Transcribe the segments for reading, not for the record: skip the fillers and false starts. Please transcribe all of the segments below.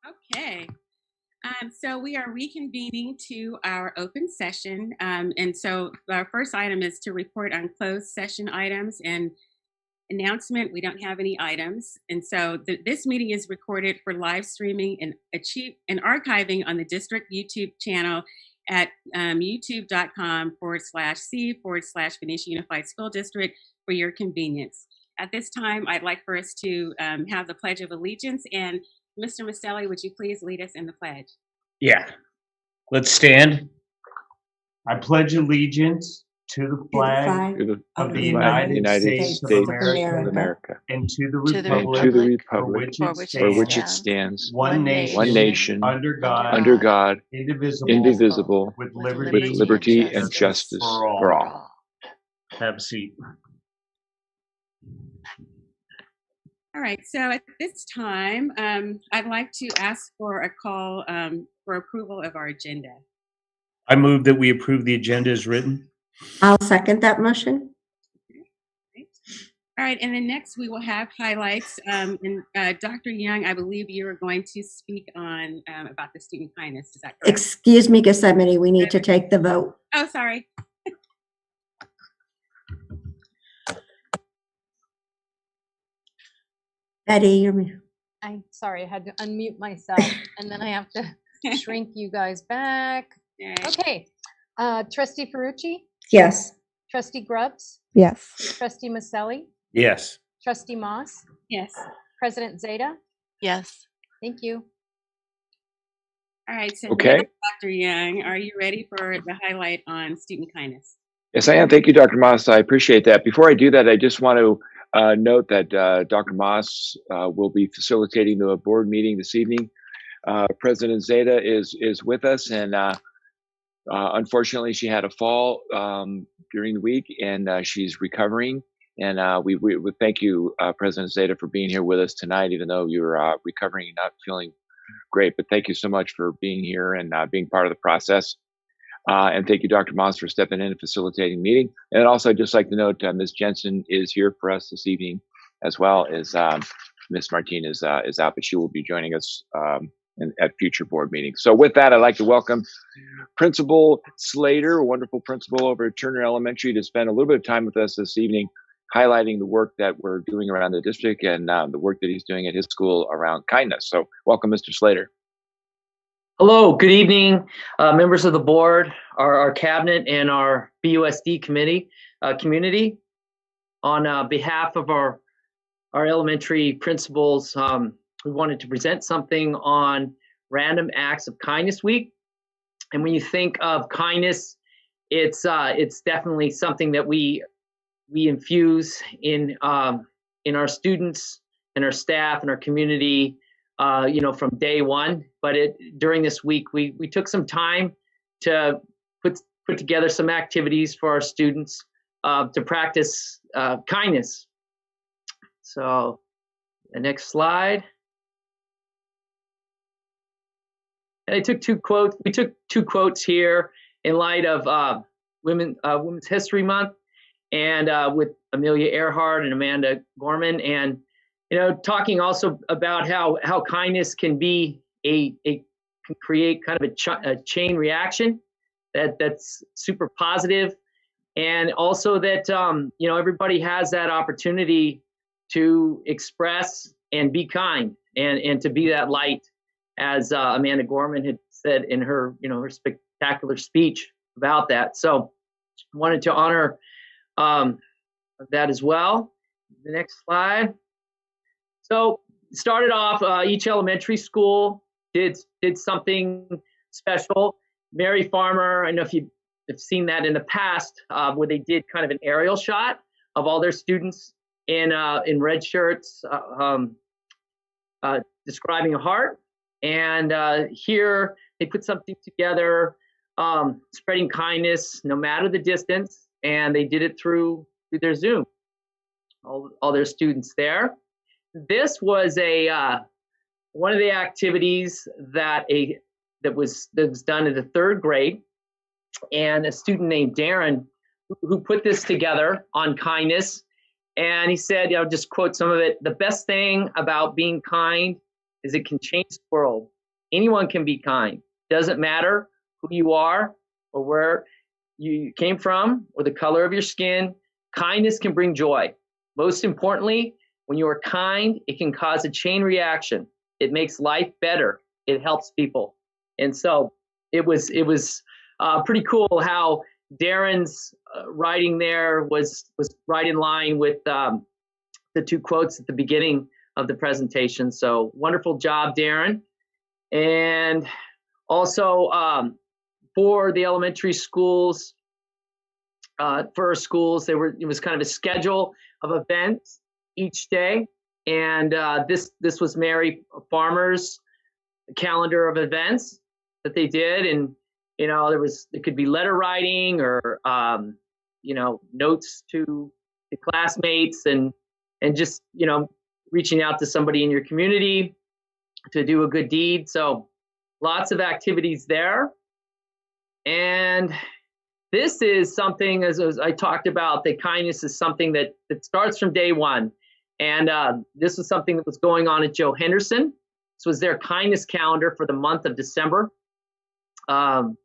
Okay. So we are reconvening to our open session. And so our first item is to report on closed session items and announcement. We don't have any items. And so this meeting is recorded for live streaming and archiving on the district YouTube channel at youtube.com/C/Benicia Unified School District for your convenience. At this time, I'd like for us to have the Pledge of Allegiance. And Mr. Maselli, would you please lead us in the pledge? Yeah. Let's stand. I pledge allegiance to the flag of the United States of America and to the republic for which it stands, one nation, under God, indivisible, with liberty and justice for all. Have a seat. All right, so at this time, I'd like to ask for a call for approval of our agenda. I move that we approve the agenda as written. I'll second that motion. All right, and then next we will have highlights. And Dr. Young, I believe you are going to speak on about the student kindness. Is that correct? Excuse me, Gethsemane, we need to take the vote. Oh, sorry. Betty, I'm sorry, I had to unmute myself and then I have to shrink you guys back. Okay. Trustee Ferrucci? yes. Trustee Grubbs? Yes. Trustee Maselli? Yes. Trustee Moss? Yes. President Zeta? Yes. Thank you. All right, so Okay. now, Dr. Young, are you ready for the highlight on student kindness? Yes, I am. Thank you, Dr. Moss. I appreciate that. Before I do that, I just want to note that Dr. Moss will be facilitating the board meeting this evening. President Zeta is with us, and unfortunately, she had a fall during the week, and she's recovering. And we thank you, President Zeta, for being here with us tonight, even though you're recovering and not feeling great. But thank you so much for being here and being part of the process. And thank you, Dr. Moss, for stepping in and facilitating the meeting. And also, I'd just like to note Ms. Jensen is here for us this evening, as well as Ms. Martinez is out, but she will be joining us at future board meetings. So with that, I'd like to welcome Principal Slater, a wonderful principal over at Turner Elementary, to spend a little bit of time with us this evening, highlighting the work that we're doing around the district and the work that he's doing at his school around kindness. So welcome, Mr. Slater. Hello, good evening, members of the board, our cabinet, and our BUSD committee community. On behalf of our elementary principals, we wanted to present something on Random Acts of Kindness Week. And when you think of kindness, it's definitely something that we infuse in our students and our staff and our community. From day one, but during this week, we took some time to put together some activities for our students to practice kindness. So the next slide. And I took two quotes. We took two quotes here in light of Women's History Month, and with Amelia Earhart and Amanda Gorman, and talking also about how kindness can be can create kind of a chain reaction that's super positive, and also that everybody has that opportunity to express and be kind and to be that light, as Amanda Gorman had said in her her spectacular speech about that. So wanted to honor that as well. The next slide. So started off, each elementary school did something special. Mary Farmer, I don't know if you've seen that in the past, where they did kind of an aerial shot of all their students in red shirts, describing a heart. And here they put something together, spreading kindness no matter the distance, and they did it through their Zoom. All their students there. This was one of the activities that was done in the third grade, and a student named Darren who put this together on kindness, and he said, just quote some of it: "The best thing about being kind is it can change the world. anyone can be kind. Doesn't matter who you are or where you came from or the color of your skin. Kindness can bring joy. Most importantly, when you are kind, it can cause a chain reaction. It makes life better. It helps people. And so it was pretty cool how Darren's writing there was right in line with the 2 quotes at the beginning of the presentation. So wonderful job, Darren. And also for the elementary schools, for our schools, it was kind of a schedule of events each day. And this was Mary Farmer's calendar of events that they did. And, you know, it could be letter writing or, you know, notes to the classmates and just, you know, reaching out to somebody in your community to do a good deed. So lots of activities there. And this is something, as I talked about, that kindness is something that starts from day one. And this was something that was going on at Joe Henderson. This was their kindness calendar for the month of December. And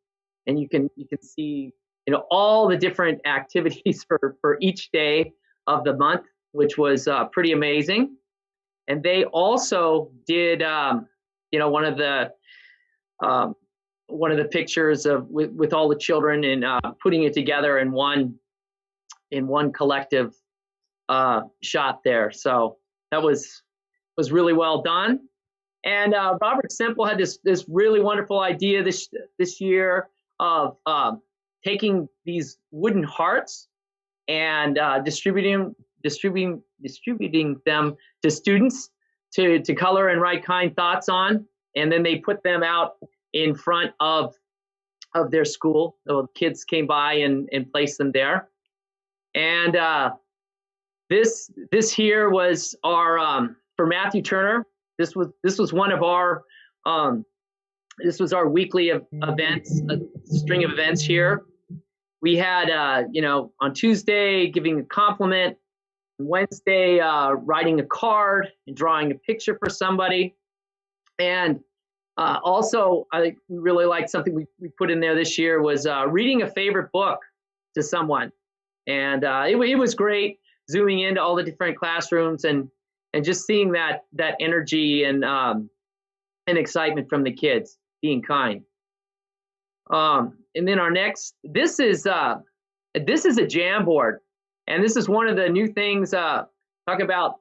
you can see, you know, all the different activities for each day of the month, which was pretty amazing. And they also did, you know, one of the pictures of with all the children and putting it together in one collective shot there. So that was really well done. And Robert Semple had this really wonderful idea this year of taking these wooden hearts and distributing them to students to color and write kind thoughts on, and then they put them out in front of their school. So kids came by and placed them there. And this here was our for Matthew Turner. This was one of our this was our weekly events, a string of events here. We had you know, on Tuesday giving a compliment, Wednesday writing a card and drawing a picture for somebody, and also we really liked something we put in there this year was reading a favorite book to someone, and it was great zooming into all the different classrooms and just seeing that energy and excitement from the kids being kind. And then our next, this is a Jamboard, and this is one of the new things. Talk about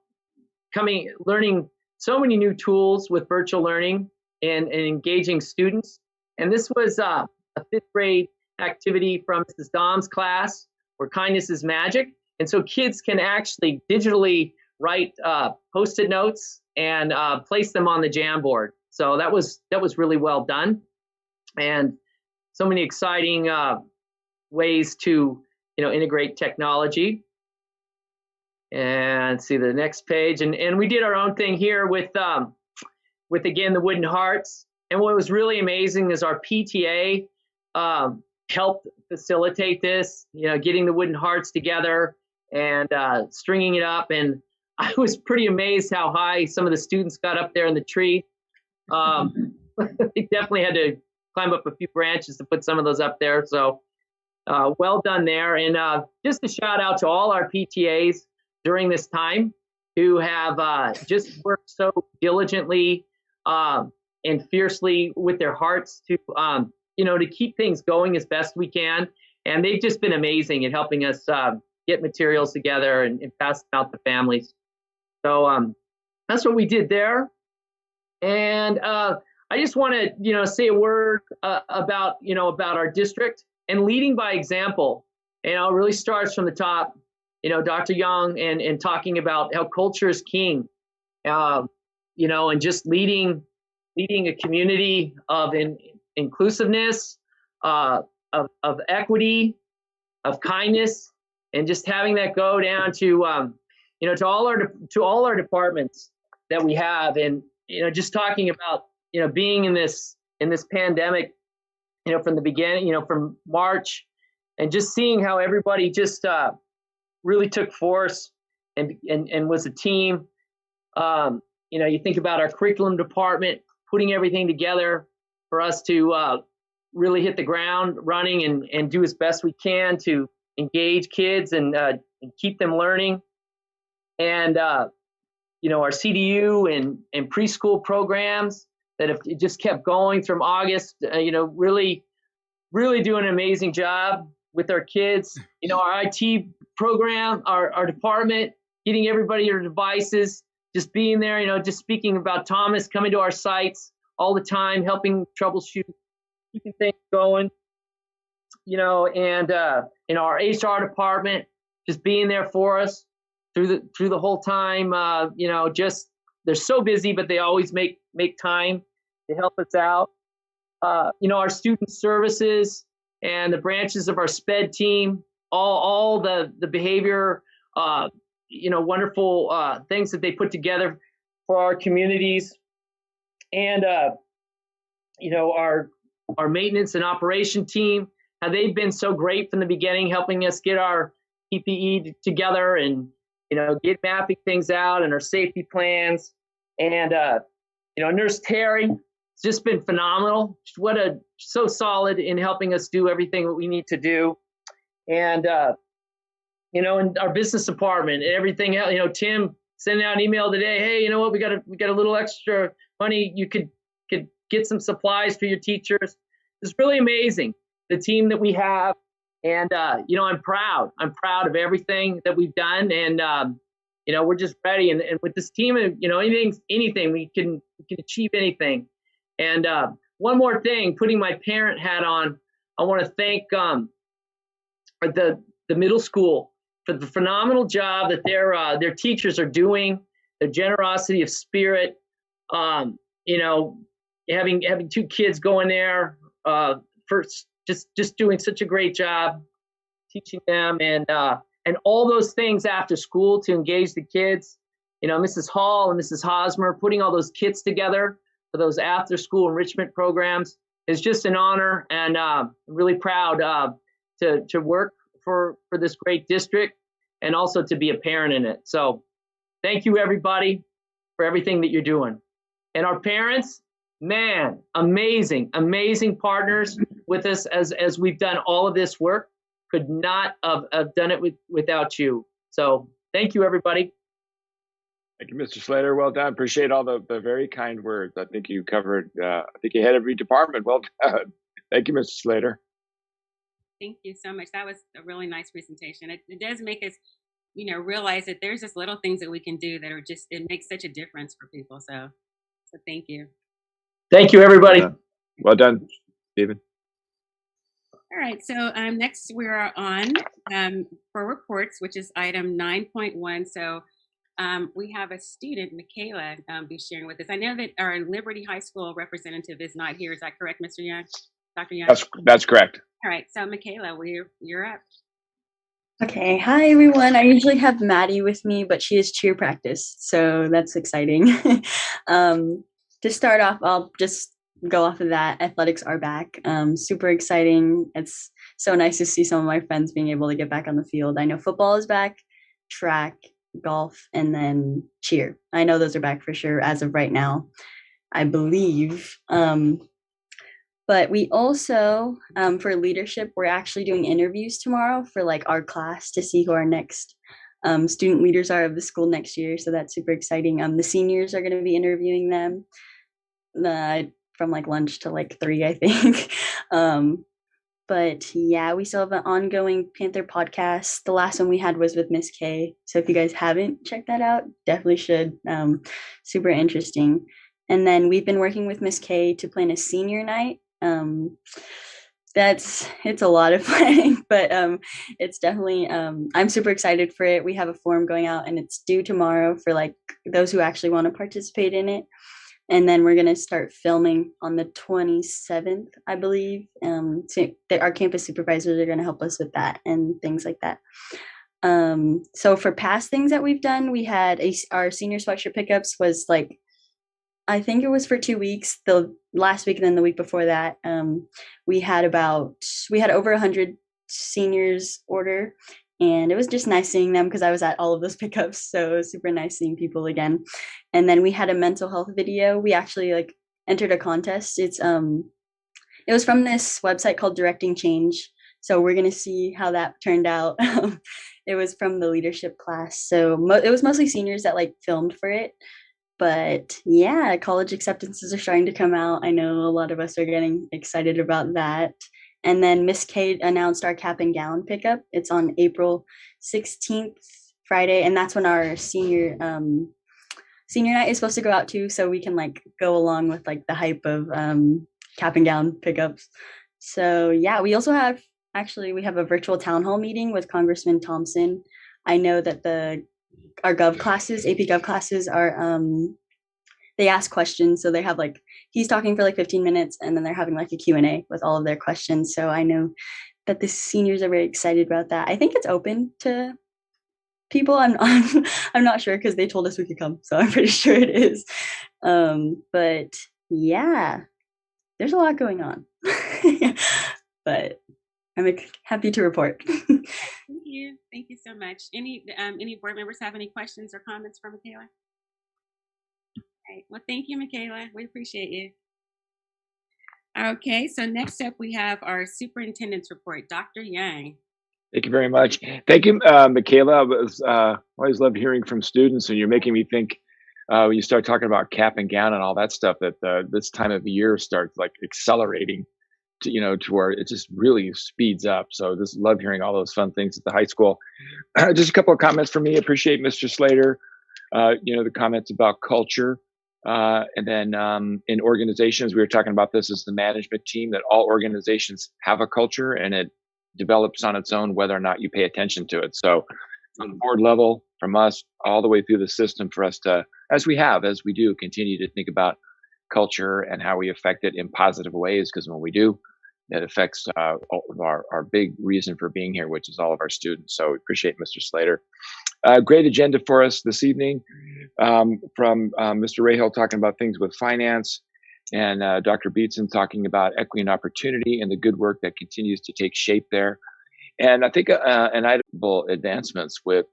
learning so many new tools with virtual learning and engaging students. And this was a 5th grade activity from Mrs. Dom's class, where kindness is magic. And so kids can actually digitally write Post-it notes and place them on the Jamboard. So that was really well done, and so many exciting ways to, you know, integrate technology. And see the next page, and we did our own thing here with again the wooden hearts. And what was really amazing is our PTA helped facilitate this, you know, getting the wooden hearts together and stringing it up. And I was pretty amazed how high some of the students got up there in the tree. They definitely had to climb up a few branches to put some of those up there. So well done there. And just a shout out to all our PTAs during this time who have just worked so diligently and fiercely with their hearts to, you know, to keep things going as best we can. And they've just been amazing at helping us get materials together and pass them out to families. So that's what we did there. And I just want to, you know, say a word about our district and leading by example. And it really starts from the top, you know, Dr. Young and talking about how culture is king, you know, and just leading a community of inclusiveness, of equity, of kindness, and just having that go down to, you know, to all our departments that we have. And, you know, just talking about, you know, being in this pandemic, you know, from the beginning, you know, from March, and just seeing how everybody just really took force and was a team. You know, you think about our curriculum department putting everything together for us to really hit the ground running and do as best we can to engage kids and keep them learning. And our CDU and preschool programs that have just kept going from August, really doing an amazing job with our kids. Our IT program, our department, getting everybody their devices, just being there, just speaking about Thomas, coming to our sites all the time, helping troubleshoot, keeping things going, and in our HR department, just being there for us through the whole time. Just they're so busy, but they always make time to help us out. Our student services and the branches of our SPED team, all the behavior, wonderful things that they put together for our communities, and our maintenance and operation team, how they've been so great from the beginning, helping us get our PPE together and get mapping things out and our safety plans. And Nurse Terry, it's just been phenomenal. So solid in helping us do everything that we need to do. And in our business department and everything else, Tim sending out an email today, hey, you know what, we got a little extra money, you could get some supplies for your teachers. It's really amazing, the team that we have. And I'm proud of everything that we've done. And we're just ready. And with this team, anything we can achieve anything. And one more thing, putting my parent hat on, I want to thank the middle school for the phenomenal job that their teachers are doing, their generosity of spirit. Having two kids going there, first just doing such a great job teaching them, and all those things after school to engage the kids. Mrs. Hall and Mrs. Hosmer putting all those kits together for those after school enrichment programs is just an honor, and I'm really proud to work for this great district and also to be a parent in it. So thank you, everybody, for everything that you're doing. And our parents, man, amazing partners with us as we've done all of this work. Could not have done it without you. So thank you, everybody. Thank you, Mr. Slater. Well done. Appreciate all the very kind words. I think you covered, I think you had every department. Well done. Thank you, Mr. Slater. Thank you so much. That was a really nice presentation. It does make us, realize that there's just little things that we can do that are it makes such a difference for people. So thank you. Thank you, everybody. Well done, Stephen. All right, so next we are on for reports, which is item 9.1. So we have a student, Michaela, be sharing with us. I know that our Liberty High School representative is not here. Is that correct, Mr. Young? Dr. Young? That's correct. All right, so Michaela, you're up. Okay, hi everyone. I usually have Maddie with me, but she has cheer practice, so that's exciting. To start off, I'll just go off of that. Athletics are back. Super exciting. It's so nice to see some of my friends being able to get back on the field. I know football is back, track, golf, and then cheer. I know those are back for sure as of right now, I believe. But we also, for leadership, we're actually doing interviews tomorrow for our class to see who our next student leaders are of the school next year. So that's super exciting. The seniors are going to be interviewing them from lunch to 3, I think. But yeah, we still have an ongoing Panther podcast. The last one we had was with Miss K. So if you guys haven't checked that out, definitely should. Super interesting. And then we've been working with Miss K to plan a senior night. It's a lot of planning, but it's definitely I'm super excited for it. We have a form going out and it's due tomorrow for those who actually want to participate in it. And then we're going to start filming on the 27th, I believe. So our campus supervisors are going to help us with that and things like that. So for past things that we've done, we had our senior sweatshirt pickups was I think it was for 2 weeks, the last week and then the week before that. We had over 100 seniors order, and it was just nice seeing them because I was at all of those pickups. So it was super nice seeing people again. And then we had a mental health video. We actually entered a contest. It was from this website called Directing Change. So we're gonna see how that turned out. It was from the leadership class, so it was mostly seniors that like filmed for it. But yeah, college acceptances are starting to come out. I know a lot of us are getting excited about that. And then Miss Kate announced our cap and gown pickup. It's on April 16th, Friday, and that's when our senior night is supposed to go out too, so we can like go along with like the hype of cap and gown pickups. So yeah, we also have we have a virtual town hall meeting with Congressman Thompson. I know that our AP Gov classes are they ask questions, so they have like he's talking for like 15 minutes and then they're having like a Q&A with all of their questions. So I know that the seniors are very excited about that. I think it's open to people. I'm not sure because they told us we could come, so I'm pretty sure it is. But yeah, there's a lot going on. But I'm happy to report. Thank you so much. Any board members have any questions or comments for Michaela? All right. Well, thank you, Michaela. We appreciate you. Okay, so next up we have our superintendent's report, Dr. Young. Thank you very much. Thank you, Michaela. I always love hearing from students, and you're making me think when you start talking about cap and gown and all that stuff, that this time of the year starts like accelerating to where it just really speeds up. So just love hearing all those fun things at the high school. Just a couple of comments from me. Appreciate Mr. Slater, the comments about culture. And then in organizations, we were talking about this as the management team, that all organizations have a culture and it develops on its own, whether or not you pay attention to it. So from the board level, from us, all the way through the system, for us to, as we do, continue to think about culture and how we affect it in positive ways, because when we do, it affects our big reason for being here, which is all of our students. So we appreciate Mr. Slater. Great agenda for us this evening, from Mr. Rahal talking about things with finance, and Dr. Beatson talking about equity and opportunity and the good work that continues to take shape there. And I think an itemable advancements with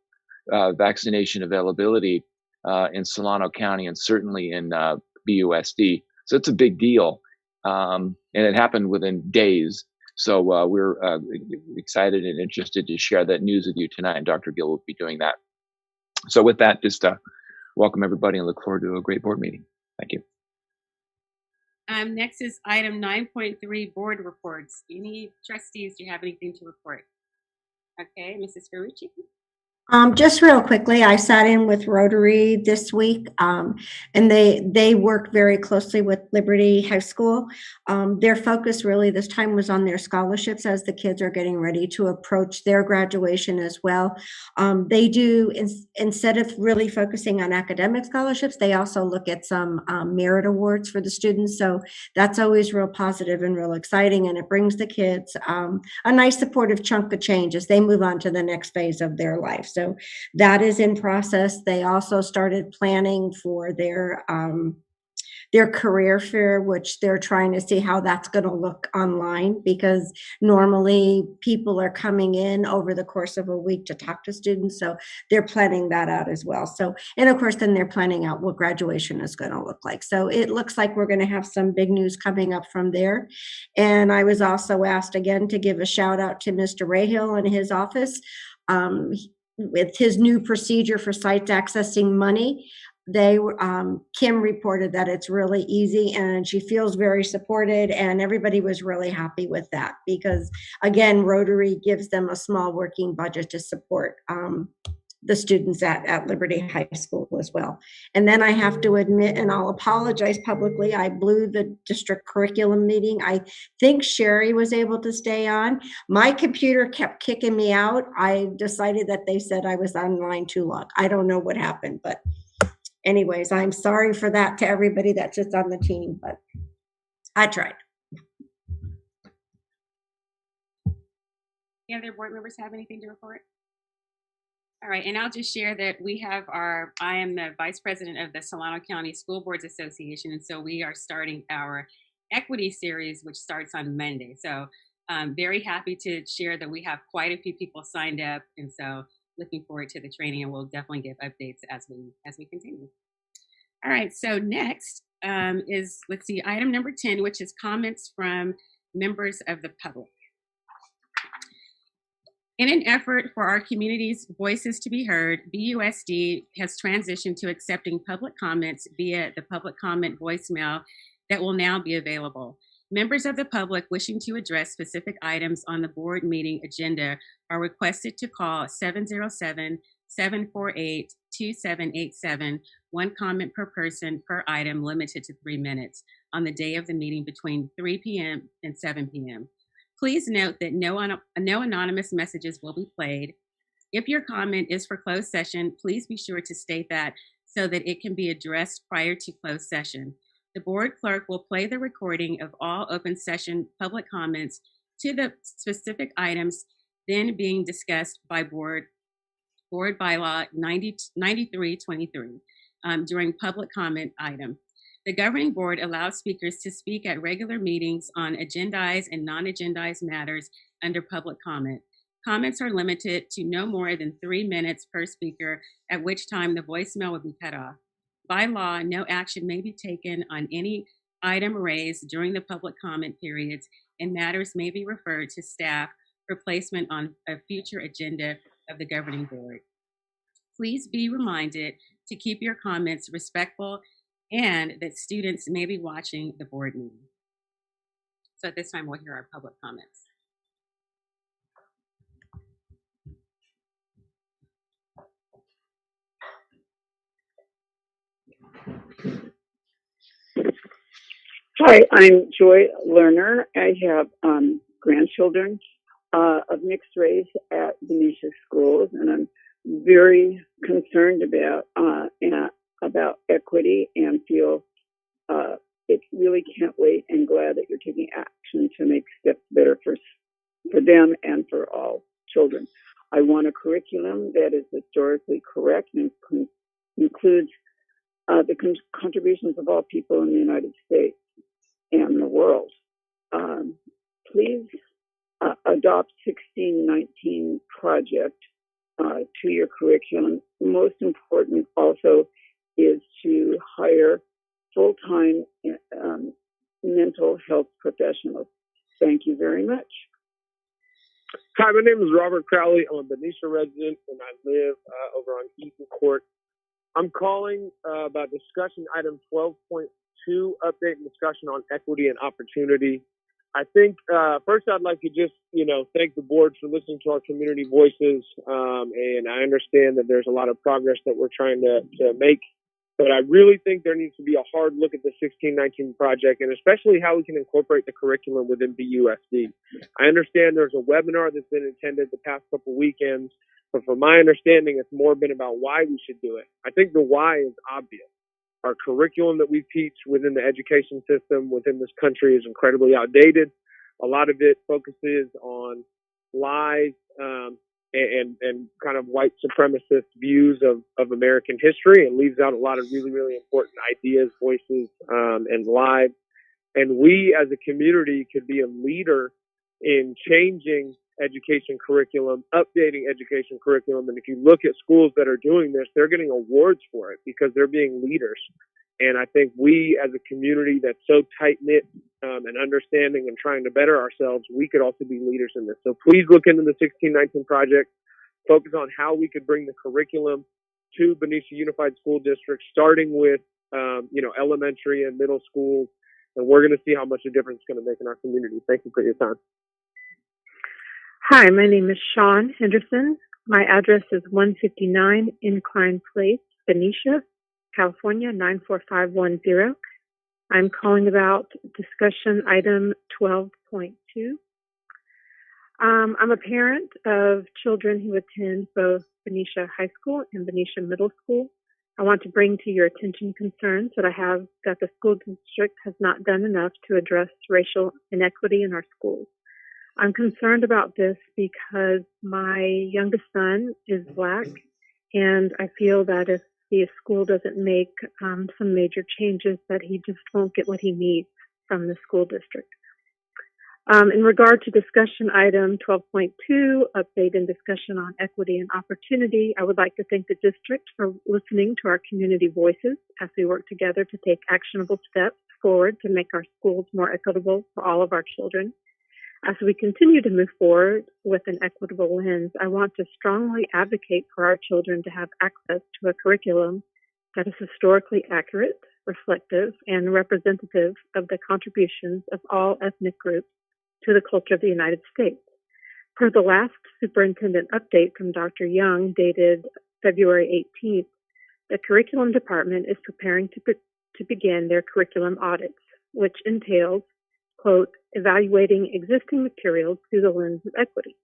vaccination availability in Solano County and certainly in BUSD. So it's a big deal. And it happened within days. So we're excited and interested to share that news with you tonight. And Dr. Gill will be doing that. So with that, just welcome everybody and look forward to a great board meeting. Thank you. Next is item 9.3, board reports. Any trustees, do you have anything to report? Okay, Mrs. Ferrucci. Just real quickly, I sat in with Rotary this week, and they work very closely with Liberty High School. Their focus really this time was on their scholarships as the kids are getting ready to approach their graduation as well. They do, instead of really focusing on academic scholarships, they also look at some merit awards for the students. So that's always real positive and real exciting, and it brings the kids a nice supportive chunk of change as they move on to the next phase of their life. So that is in process. They also started planning for their career fair, which they're trying to see how that's going to look online, because normally people are coming in over the course of a week to talk to students. So they're planning that out as well. So, and of course, then they're planning out what graduation is going to look like. So it looks like we're going to have some big news coming up from there. And I was also asked again to give a shout out to Mr. Rahal and his office. With his new procedure for sites accessing money, Kim reported that it's really easy and she feels very supported, and everybody was really happy with that because, again, Rotary gives them a small working budget to support the students at Liberty High School as well. And then I have to admit, and I'll apologize publicly, I blew the district curriculum meeting. I think Sherry was able to stay on. My computer kept kicking me out. I decided that they said I was online too long. I don't know what happened, but anyways, I'm sorry for that to everybody that's just on the team, but I tried. Any other board members have anything to report? All right, and I'll just share that I am the vice president of the Solano County School Boards Association, and so we are starting our equity series, which starts on Monday. So I'm very happy to share that we have quite a few people signed up, and so looking forward to the training, and we'll definitely give updates as we continue. All right, so next is, let's see, item number 10, which is comments from members of the public. In an effort for our community's voices to be heard, BUSD has transitioned to accepting public comments via the public comment voicemail that will now be available. Members of the public wishing to address specific items on the board meeting agenda are requested to call 707-748-2787, one comment per person per item, limited to 3 minutes, on the day of the meeting between 3 p.m. and 7 p.m. Please note that no anonymous messages will be played. If your comment is for closed session, please be sure to state that so that it can be addressed prior to closed session. The board clerk will play the recording of all open session public comments to the specific items then being discussed by board bylaw 9323 during public comment item. The governing board allows speakers to speak at regular meetings on agendized and non-agendized matters under public comment. Comments are limited to no more than 3 minutes per speaker, at which time the voicemail will be cut off. By law, no action may be taken on any item raised during the public comment periods, and matters may be referred to staff for placement on a future agenda of the governing board. Please be reminded to keep your comments respectful and that students may be watching the board meeting. So at this time, we'll hear our public comments. Hi, I'm Joy Lerner. I have grandchildren of mixed race at Benicia schools, and I'm very concerned about equity and feel it really can't wait, and glad that you're taking action to make steps better for them and for all children. I want a curriculum that is historically correct and includes the contributions of all people in the United States and the world. Please adopt 1619 project to your curriculum. Most important also is to hire full-time mental health professionals. Thank you very much. Hi, my name is Robert Crowley. I'm a Benicia resident, and I live over on Eaton Court. I'm calling about discussion item 12.2, update and discussion on equity and opportunity. I think first I'd like to just, thank the board for listening to our community voices. And I understand that there's a lot of progress that we're trying to make. But I really think there needs to be a hard look at the 1619 project, and especially how we can incorporate the curriculum within BUSD. I understand there's a webinar that's been attended the past couple weekends, but from my understanding, it's more been about why we should do it. I think the why is obvious. Our curriculum that we teach within the education system within this country is incredibly outdated. A lot of it focuses on lies, and kind of white supremacist views of American history, and leaves out a lot of really, really important ideas, voices, and lives. And we as a community could be a leader in changing education curriculum, updating education curriculum. And if you look at schools that are doing this, they're getting awards for it because they're being leaders. And I think we as a community that's so tight-knit and understanding and trying to better ourselves, we could also be leaders in this. So please look into the 1619 project, focus on how we could bring the curriculum to Benicia Unified School District, starting with, elementary and middle schools. And we're going to see how much a difference it's going to make in our community. Thank you for your time. Hi, my name is Sean Henderson. My address is 159 Incline Place, Benicia, California, 94510. I'm calling about discussion item 12.2. I'm a parent of children who attend both Benicia High School and Benicia Middle School. I want to bring to your attention concerns that I have that the school district has not done enough to address racial inequity in our schools. I'm concerned about this because my youngest son is Black, and I feel that if the school doesn't make some major changes, that he just won't get what he needs from the school district. In regard to discussion item 12.2, update and discussion on equity and opportunity, I would like to thank the district for listening to our community voices as we work together to take actionable steps forward to make our schools more equitable for all of our children. As we continue to move forward with an equitable lens, I want to strongly advocate for our children to have access to a curriculum that is historically accurate, reflective, and representative of the contributions of all ethnic groups to the culture of the United States. Per the last superintendent update from Dr. Young, dated February 18th, the curriculum department is preparing to begin their curriculum audits, which entails, quote, evaluating existing materials through the lens of equity.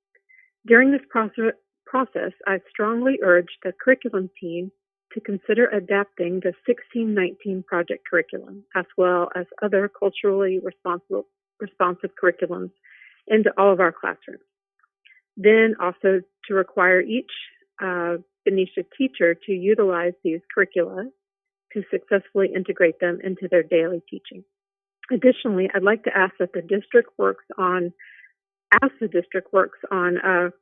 During this process, I strongly urge the curriculum team to consider adapting the 1619 project curriculum, as well as other culturally responsive curriculums into all of our classrooms. Then also to require each Benicia teacher to utilize these curricula to successfully integrate them into their daily teaching. Additionally, I'd like to ask that the district works on,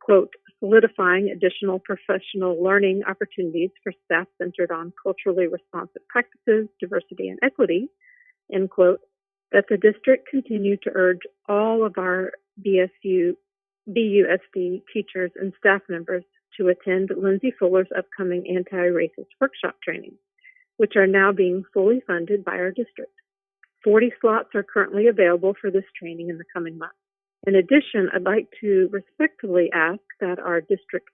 quote, solidifying additional professional learning opportunities for staff centered on culturally responsive practices, diversity, and equity, end quote, that the district continue to urge all of our BUSD teachers and staff members to attend Lindsay Fuller's upcoming anti-racist workshop trainings, which are now being fully funded by our district. 40 slots are currently available for this training in the coming months. In addition, I'd like to respectfully ask that our district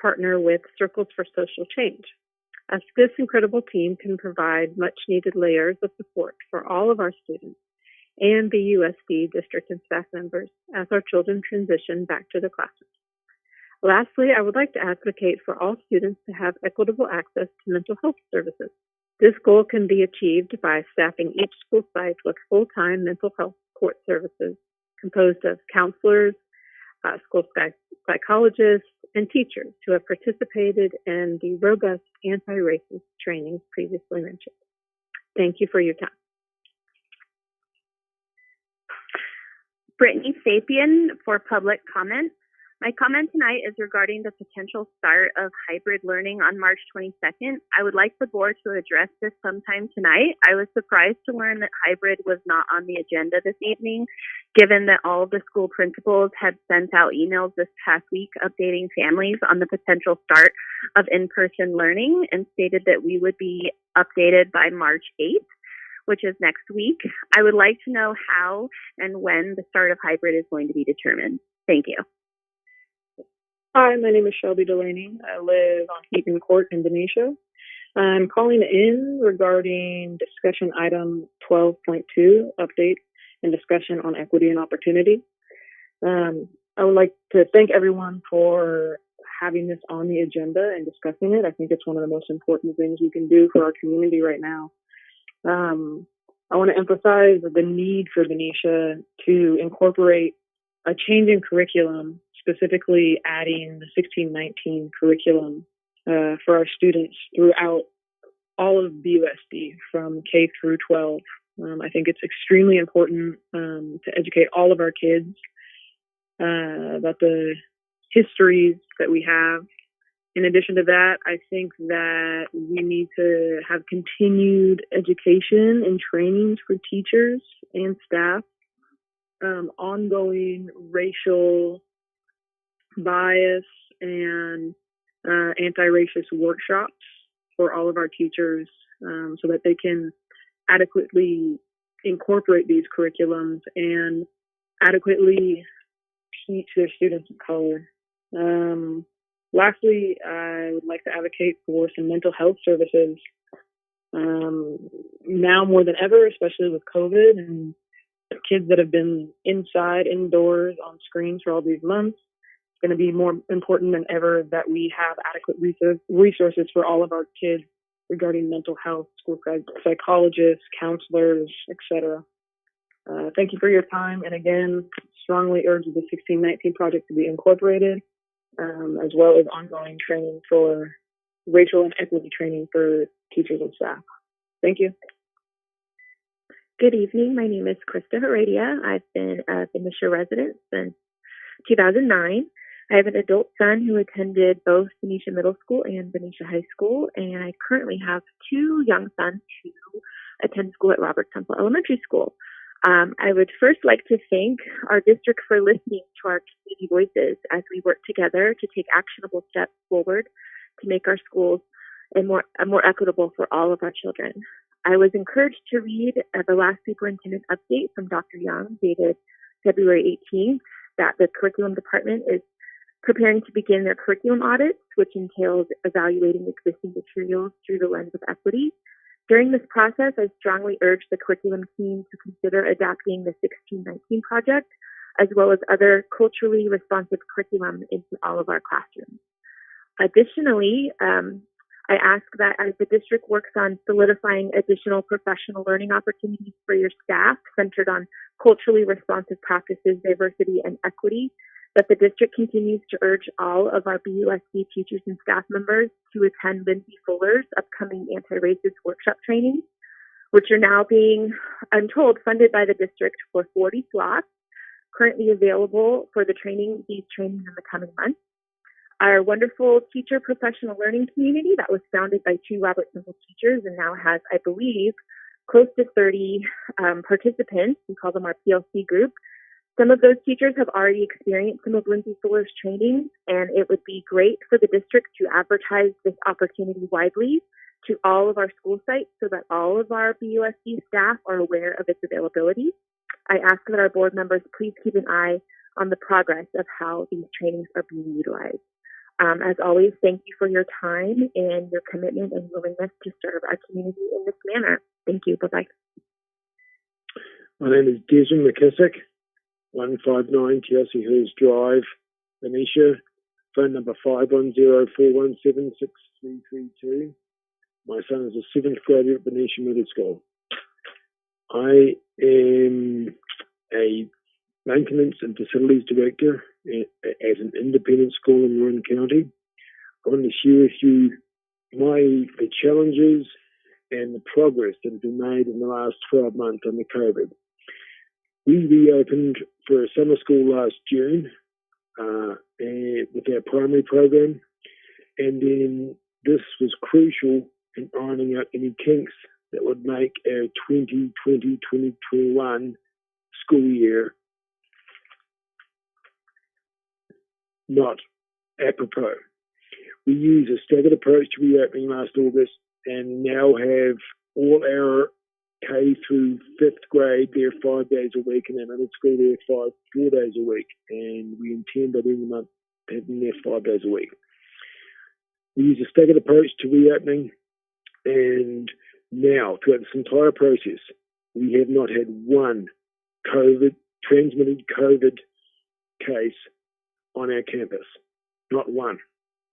partner with Circles for Social Change, as this incredible team can provide much needed layers of support for all of our students and BUSD district and staff members as our children transition back to the classroom. Lastly, I would like to advocate for all students to have equitable access to mental health services. This goal can be achieved by staffing each school site with full-time mental health support services composed of counselors, school psychologists, and teachers who have participated in the robust anti-racist trainings previously mentioned. Thank you for your time. Brittany Sapien for public comment. My comment tonight is regarding the potential start of hybrid learning on March 22nd. I would like the board to address this sometime tonight. I was surprised to learn that hybrid was not on the agenda this evening, given that all of the school principals had sent out emails this past week updating families on the potential start of in-person learning and stated that we would be updated by March 8th, which is next week. I would like to know how and when the start of hybrid is going to be determined. Thank you. Hi, my name is Shelby Delaney. I live on Heaton Court in Benicia. I'm calling in regarding discussion item 12.2, update and discussion on equity and opportunity. I would like to thank everyone for having this on the agenda and discussing it. I think it's one of the most important things we can do for our community right now. I want to emphasize the need for Benicia to incorporate a change in curriculum, specifically adding the 1619 curriculum for our students throughout all of BUSD from K through 12. I think it's extremely important to educate all of our kids about the histories that we have. In addition to that, I think that we need to have continued education and trainings for teachers and staff, ongoing racial bias and anti-racist workshops for all of our teachers so that they can adequately incorporate these curriculums and adequately teach their students of color. Lastly, I would like to advocate for some mental health services. Now more than ever, especially with COVID and kids that have been indoors on screens for all these months, it's going to be more important than ever that we have adequate resources for all of our kids regarding mental health, school psychologists, counselors, etc. Thank you for your time. And again, strongly urge the 1619 project to be incorporated, as well as ongoing training for racial and equity training for teachers and staff. Thank you. Good evening. My name is Krista Heredia. I've been a Benicia resident since 2009. I have an adult son who attended both Benicia Middle School and Benicia High School, and I currently have two young sons who attend school at Robert Temple Elementary School. I would first like to thank our district for listening to our community voices as we work together to take actionable steps forward to make our schools more equitable for all of our children. I was encouraged to read the last superintendent update from Dr. Young, dated February 18th, that the curriculum department is preparing to begin their curriculum audits, which entails evaluating existing materials through the lens of equity. During this process, I strongly urge the curriculum team to consider adapting the 1619 project, as well as other culturally responsive curriculum into all of our classrooms. Additionally, I ask that as the district works on solidifying additional professional learning opportunities for your staff centered on culturally responsive practices, diversity, and equity, that the district continues to urge all of our BUSD teachers and staff members to attend Lindsay Fuller's upcoming anti-racist workshop trainings, which are now being, I'm told, funded by the district for 40 slots, currently available for these trainings in the coming months. Our wonderful teacher professional learning community that was founded by two Robert Temple teachers and now has, I believe, close to 30 participants. We call them our PLC group. Some of those teachers have already experienced some of Lindsay Fuller's training, and it would be great for the district to advertise this opportunity widely to all of our school sites so that all of our BUSD staff are aware of its availability. I ask that our board members please keep an eye on the progress of how these trainings are being utilized. As always, thank you for your time and your commitment and willingness to serve our community in this manner. Thank you. Bye-bye. My name is Desmond McKissick, 159 Chelsea Hills Drive, Benicia. Phone number 510-417-6332. My son is a 7th grader at Benicia Middle School. I am a maintenance and facilities director at an independent school in Marin County. I want to share with you the challenges and the progress that has been made in the last 12 months under COVID. We reopened for a summer school last June with our primary program, and then this was crucial in ironing out any kinks that would make our 2020-2021 school year not apropos. We used a staggered approach to reopening last August and now have all our K through 5th grade there 5 days a week, and our middle school there 4 days a week, and we intend by the end of the month having there 5 days a week. We use a staggered approach to reopening, and now throughout this entire process, we have not had one transmitted COVID case on our campus, not one.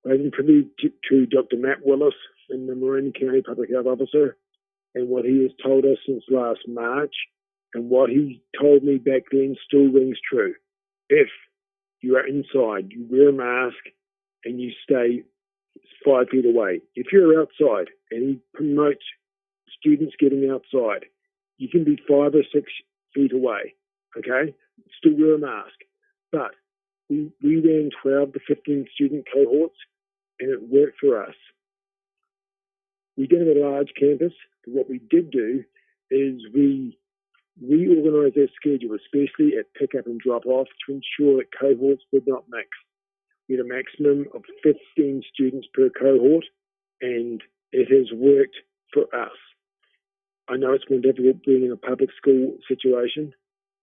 I've been privy to Dr. Matt Willis, in the Marin County Public Health Officer, and what he has told us since last March, and what he told me back then still rings true. If you are inside, you wear a mask and you stay 5 feet away. If you're outside, and he promotes students getting outside, you can be 5 or 6 feet away, okay? Still wear a mask. But we ran 12 to 15 student cohorts, and it worked for us. We didn't have a large campus, but what we did do is we reorganized our schedule, especially at pick-up and drop-off, to ensure that cohorts would not mix. We had a maximum of 15 students per cohort, and it has worked for us. I know it's more difficult being in a public school situation,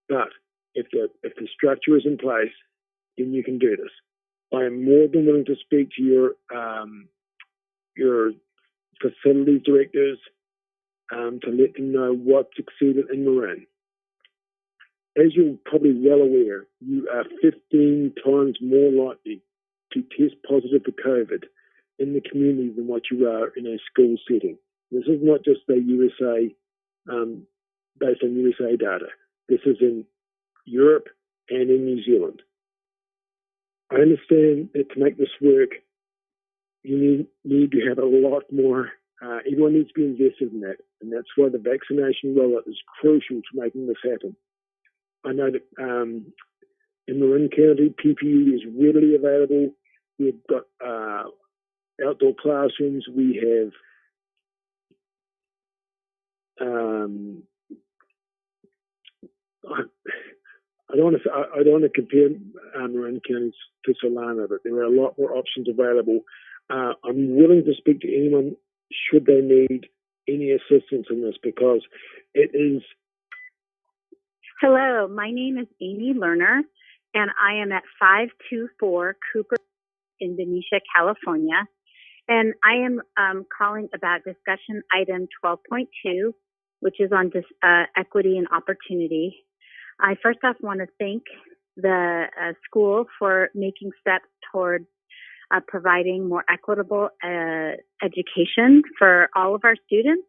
but if the structure is in place, then you can do this. I am more than willing to speak to your facilities directors to let them know what succeeded in Marin. As you're probably well aware, you are 15 times more likely to test positive for COVID in the community than what you are in a school setting. This is not just the USA, based on USA data. This is in Europe and in New Zealand. I understand that to make this work, you need to have a lot more everyone needs to be invested in that, and that's why the vaccination rollout is crucial to making this happen. I know that in Marin County, PPE is readily available. We've got outdoor classrooms. We have I don't want to compare Marin County to Solana, but there are a lot more options available. I'm willing to speak to anyone should they need any assistance in this, because it is. Hello, my name is Amy Lerner, and I am at 524 Cooper in Benicia, California. And I am calling about discussion item 12.2, which is on equity and opportunity. I first off want to thank the school for making steps towards providing more equitable education for all of our students.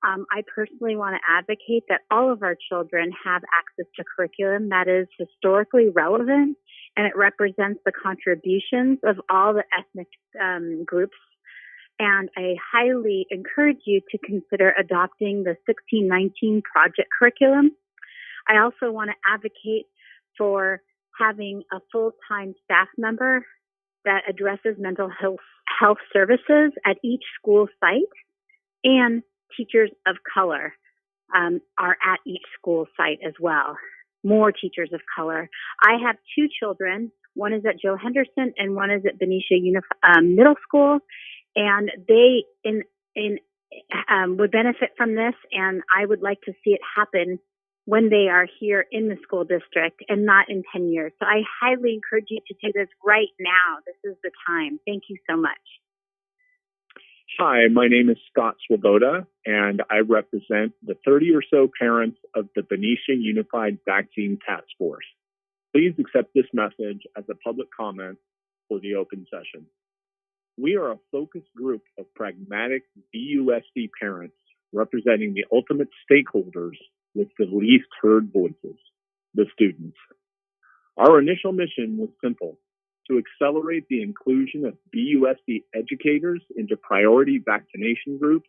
I personally want to advocate that all of our children have access to curriculum that is historically relevant, and it represents the contributions of all the ethnic groups. And I highly encourage you to consider adopting the 1619 project curriculum. I also want to advocate for having a full-time staff member that addresses mental health services at each school site, and teachers of color are at each school site as well. More teachers of color. I have two children. One is at Joe Henderson and one is at Benicia Middle School, and they would benefit from this, and I would like to see it happen when they are here in the school district and not in 10 years. So I highly encourage you to do this right now. This is the time. Thank you so much. Hi, my name is Scott Swoboda, and I represent the 30 or so parents of the Benicia Unified Vaccine Task Force. Please accept this message as a public comment for the open session. We are a focused group of pragmatic BUSD parents representing the ultimate stakeholders with the least heard voices, the students. Our initial mission was simple: to accelerate the inclusion of BUSD educators into priority vaccination groups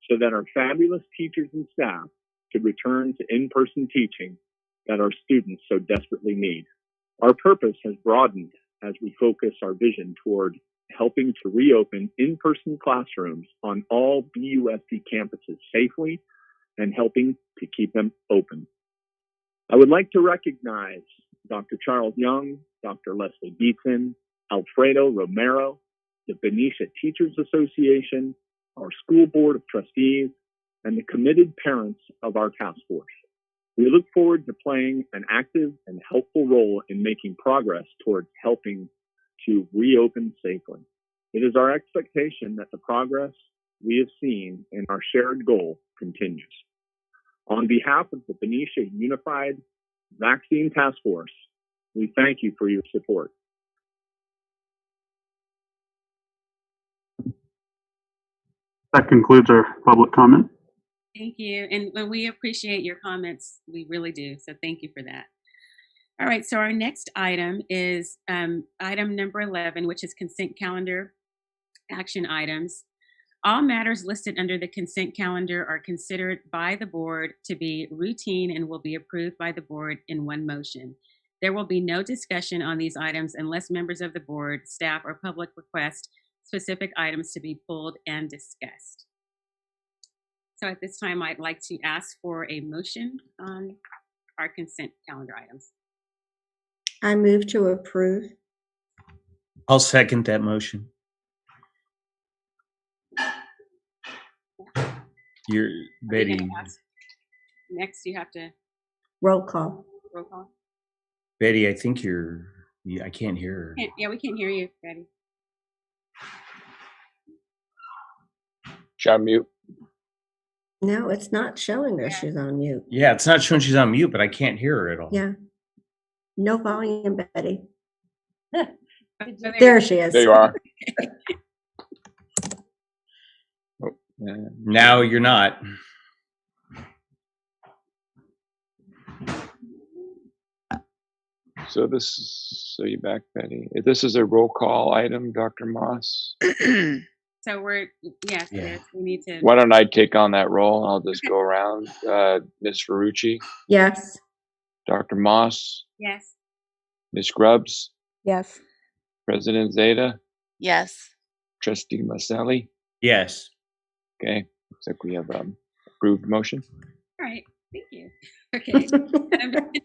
so that our fabulous teachers and staff could return to in-person teaching that our students so desperately need. Our purpose has broadened as we focus our vision toward helping to reopen in-person classrooms on all BUSD campuses safely and helping to keep them open. I would like to recognize Dr. Charles Young, Dr. Leslie Beatson, Alfredo Romero, the Benicia Teachers Association, our school board of trustees, and the committed parents of our task force. We look forward to playing an active and helpful role in making progress towards helping to reopen safely. It is our expectation that the progress we have seen in our shared goal continues. On behalf of the Benicia Unified Vaccine Task Force, we thank you for your support. That concludes our public comment. Thank you. And we appreciate your comments. We really do. So thank you for that. All right. So our next item is item number 11, which is consent calendar action items. All matters listed under the consent calendar are considered by the board to be routine and will be approved by the board in one motion. There will be no discussion on these items unless members of the board, staff, or public request specific items to be pulled and discussed. So at this time, I'd like to ask for a motion on our consent calendar items. I move to approve. I'll second that motion. You're Betty. Next, you have to Roll call. roll call. Betty, I think I can't hear her. Yeah, we can't hear you, Betty. She's on mute. No, it's not showing her she's on mute. Yeah, it's not showing she's on mute, but I can't hear her at all. Yeah. No volume, Betty. So There she is. There you are. Now you're not. So so you back, Betty. This is a roll call item, Dr. Moss. So we're, yes, Yeah. we need to. Why don't I take on that role? I'll just go around. Ms. Ferrucci, Yes. Dr. Moss, Yes. Ms. Grubbs, Yes. President Zeta, Yes. Trustee Maselli. Yes. Okay, looks like we have approved motion. All right, thank you. Okay,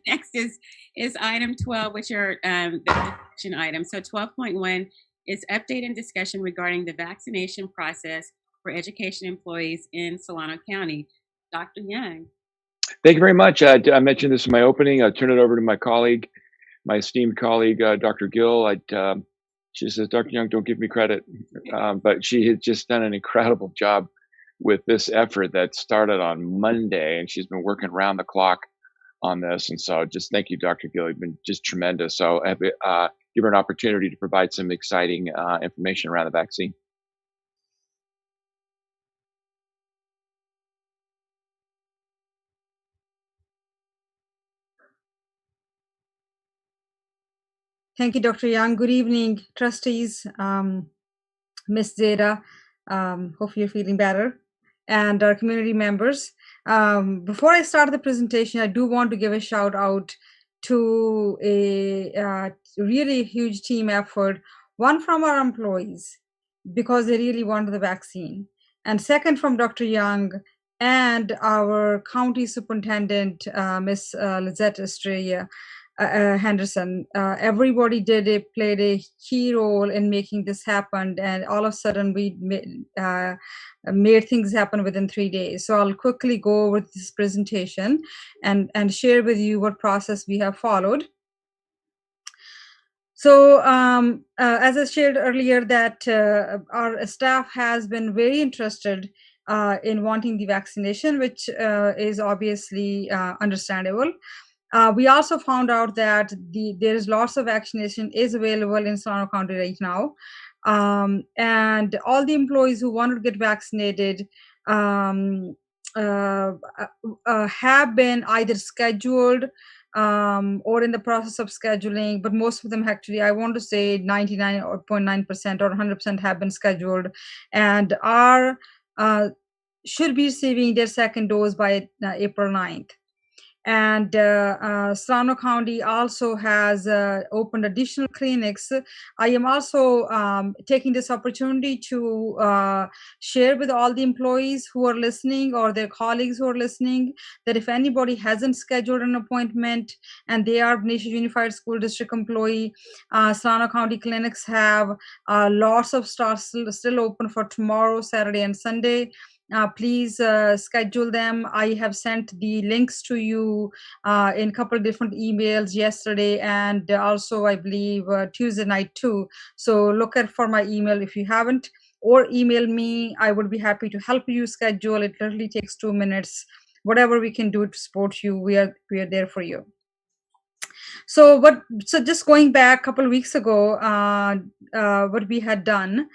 next is item 12, which are the discussion items. So 12.1 is update and discussion regarding the vaccination process for education employees in Solano County. Dr. Young. Thank you very much. I mentioned this in my opening. I'll turn it over to my colleague, my esteemed colleague, Dr. Gill. She says, Dr. Young, don't give me credit. But she has just done an incredible job with this effort that started on Monday, and she's been working round the clock on this. And so just thank you, Dr. Gill. You've been just tremendous. So give her an opportunity to provide some exciting information around the vaccine. Thank you, Dr. Young. Good evening, trustees, Ms. Zeta. Hope you're feeling better, and our community members. Before I start the presentation, I do want to give a shout out to a really huge team effort. One from our employees, because they really wanted the vaccine. And second from Dr. Young and our county superintendent, Ms. Lizette Estrella. Henderson. Everybody played a key role in making this happen, and all of a sudden we made things happen within 3 days. So I'll quickly go over this presentation and share with you what process we have followed. So as I shared earlier, that our staff has been very interested in wanting the vaccination, which is obviously understandable. We also found out that there is lots of vaccination is available in Solano County right now. And all the employees who want to get vaccinated have been either scheduled or in the process of scheduling, but most of them actually, I want to say 99.9% or 100% have been scheduled and are should be receiving their second dose by April 9th. And Solano County also has opened additional clinics. I am also taking this opportunity to share with all the employees who are listening or their colleagues who are listening that if anybody hasn't scheduled an appointment and they are Benicia Unified School District employee, Solano County clinics have lots of slots still open for tomorrow, Saturday, and Sunday. Please schedule them. I have sent the links to you in a couple of different emails yesterday and also I believe Tuesday night too. So look out for my email if you haven't, or email me. I would be happy to help you schedule. It literally takes 2 minutes. Whatever we can do to support you, we are there for you. So just going back a couple of weeks ago, what we had done,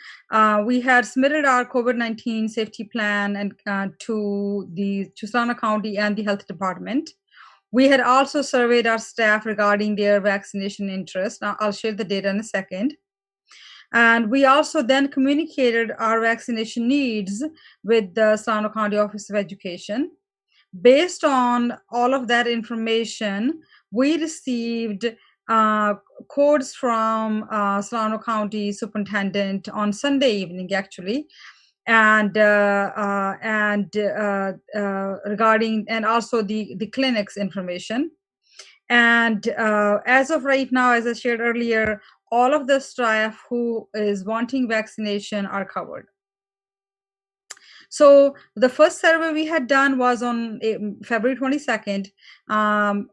we had submitted our COVID-19 safety plan and to Solano County and the health department. We had also surveyed our staff regarding their vaccination interest. Now, I'll share the data in a second. And we also then communicated our vaccination needs with the Solano County Office of Education. Based on all of that information, we received codes from Solano County Superintendent on Sunday evening, actually, and regarding and also the clinics information. And as of right now, as I shared earlier, all of the staff who is wanting vaccination are covered. So the first survey we had done was on February 22nd.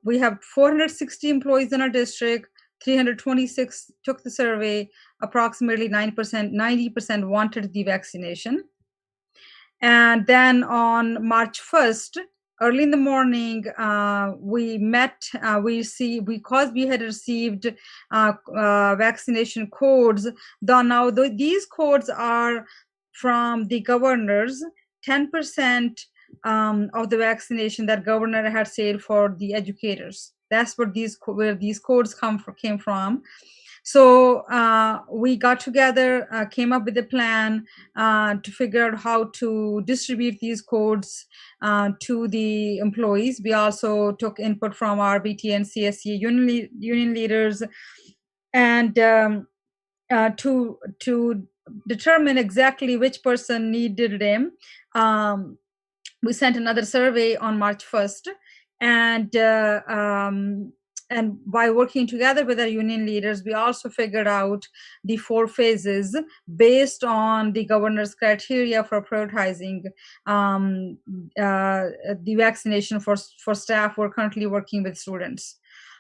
We have 460 employees in our district. 326 took the survey. Approximately 90% wanted the vaccination. And then on March 1st, early in the morning, we met. Because we had received vaccination codes. Now these codes are from the governors. 10% of the vaccination that governor had said for the educators. That's what where these codes came from. So we got together, came up with a plan to figure out how to distribute these codes to the employees. We also took input from RBT and CSE union leaders, and to determine exactly which person needed them. We sent another survey on March 1st, and by working together with our union leaders, we also figured out the 4 phases based on the governor's criteria for prioritizing the vaccination for staff who are currently working with students.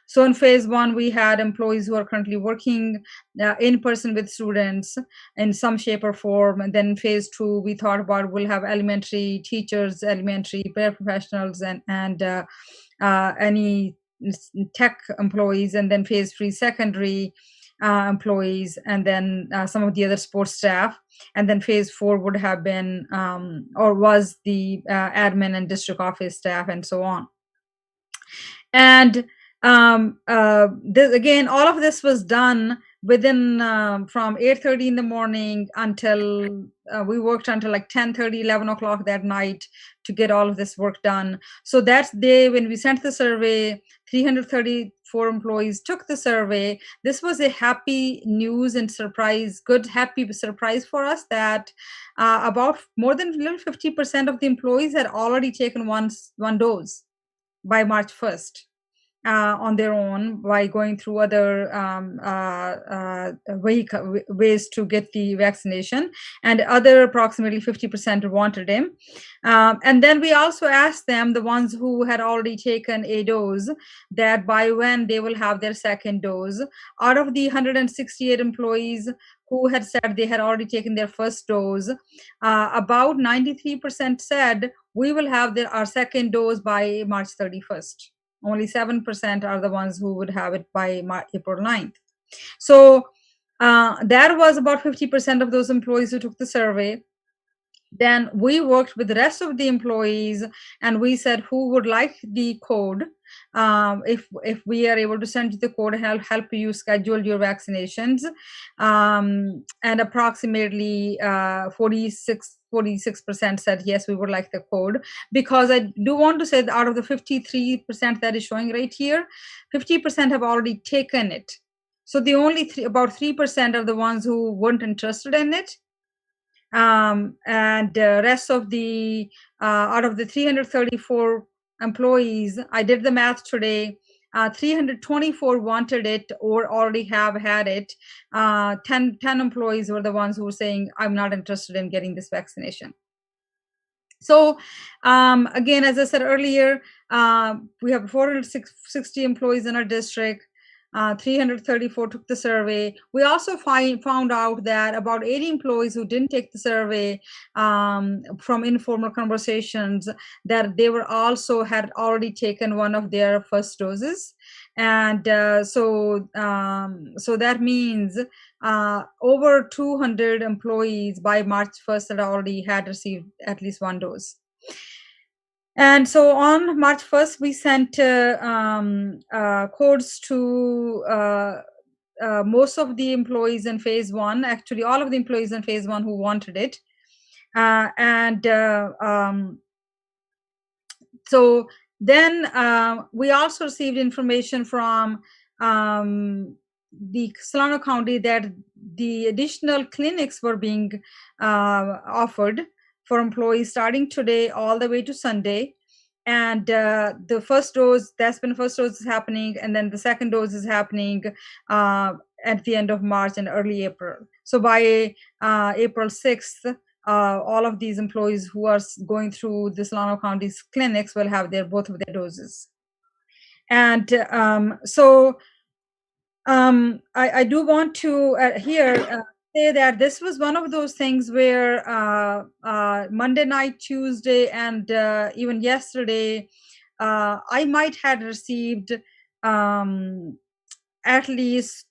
So in phase 1, we had employees who are currently working in person with students in some shape or form. And then phase 2, we thought about we'll have elementary teachers, elementary paraprofessionals, and any tech employees. And then phase 3, secondary employees, and then some of the other sports staff. And then phase 4 would have been or was the admin and district office staff and so on. And again, all of this was done within from 8:30 in the morning until we worked until like 10:30, 11 o'clock that night to get all of this work done. So that's the day when we sent the survey. 334 employees took the survey. This was a happy news and surprise, good, happy surprise for us that about more than 50% of the employees had already taken one dose by March 1st. On their own by going through other ways to get the vaccination, and other approximately 50% wanted him. And then we also asked them, the ones who had already taken a dose, that by when they will have their second dose. Out of the 168 employees who had said they had already taken their first dose, about 93% said we will have our second dose by March 31st. Only 7% are the ones who would have it by April 9th. So that was about 50% of those employees who took the survey. Then we worked with the rest of the employees, and we said who would like the code. If we are able to send you the code and help you schedule your vaccinations, and approximately 46% said yes, we would like the code, because I do want to say that out of the 53% that is showing right here, 50% have already taken it. So the only about 3% are the ones who weren't interested in it. And rest of the out of the 334 employees, I did the math today, 324 wanted it or already have had it. 10 employees were the ones who were saying, I'm not interested in getting this vaccination. So again, as I said earlier, we have 460 employees in our district. 334 took the survey. We also found out that about 80 employees who didn't take the survey, from informal conversations, that they were also had already taken one of their first doses. And so that means over 200 employees by March 1st had already had received at least one dose. And so on March 1st, we sent codes to most of the employees in phase 1, actually all of the employees in phase 1 who wanted it. So then we also received information from the Solano County that the additional clinics were being offered for employees starting today all the way to Sunday. And the first dose, the first dose is happening, and then the second dose is happening at the end of March and early April. So by April 6th, all of these employees who are going through the Solano County's clinics will have both of their doses. And I do want to here say that this was one of those things where Monday night, Tuesday, and even yesterday, I might have received at least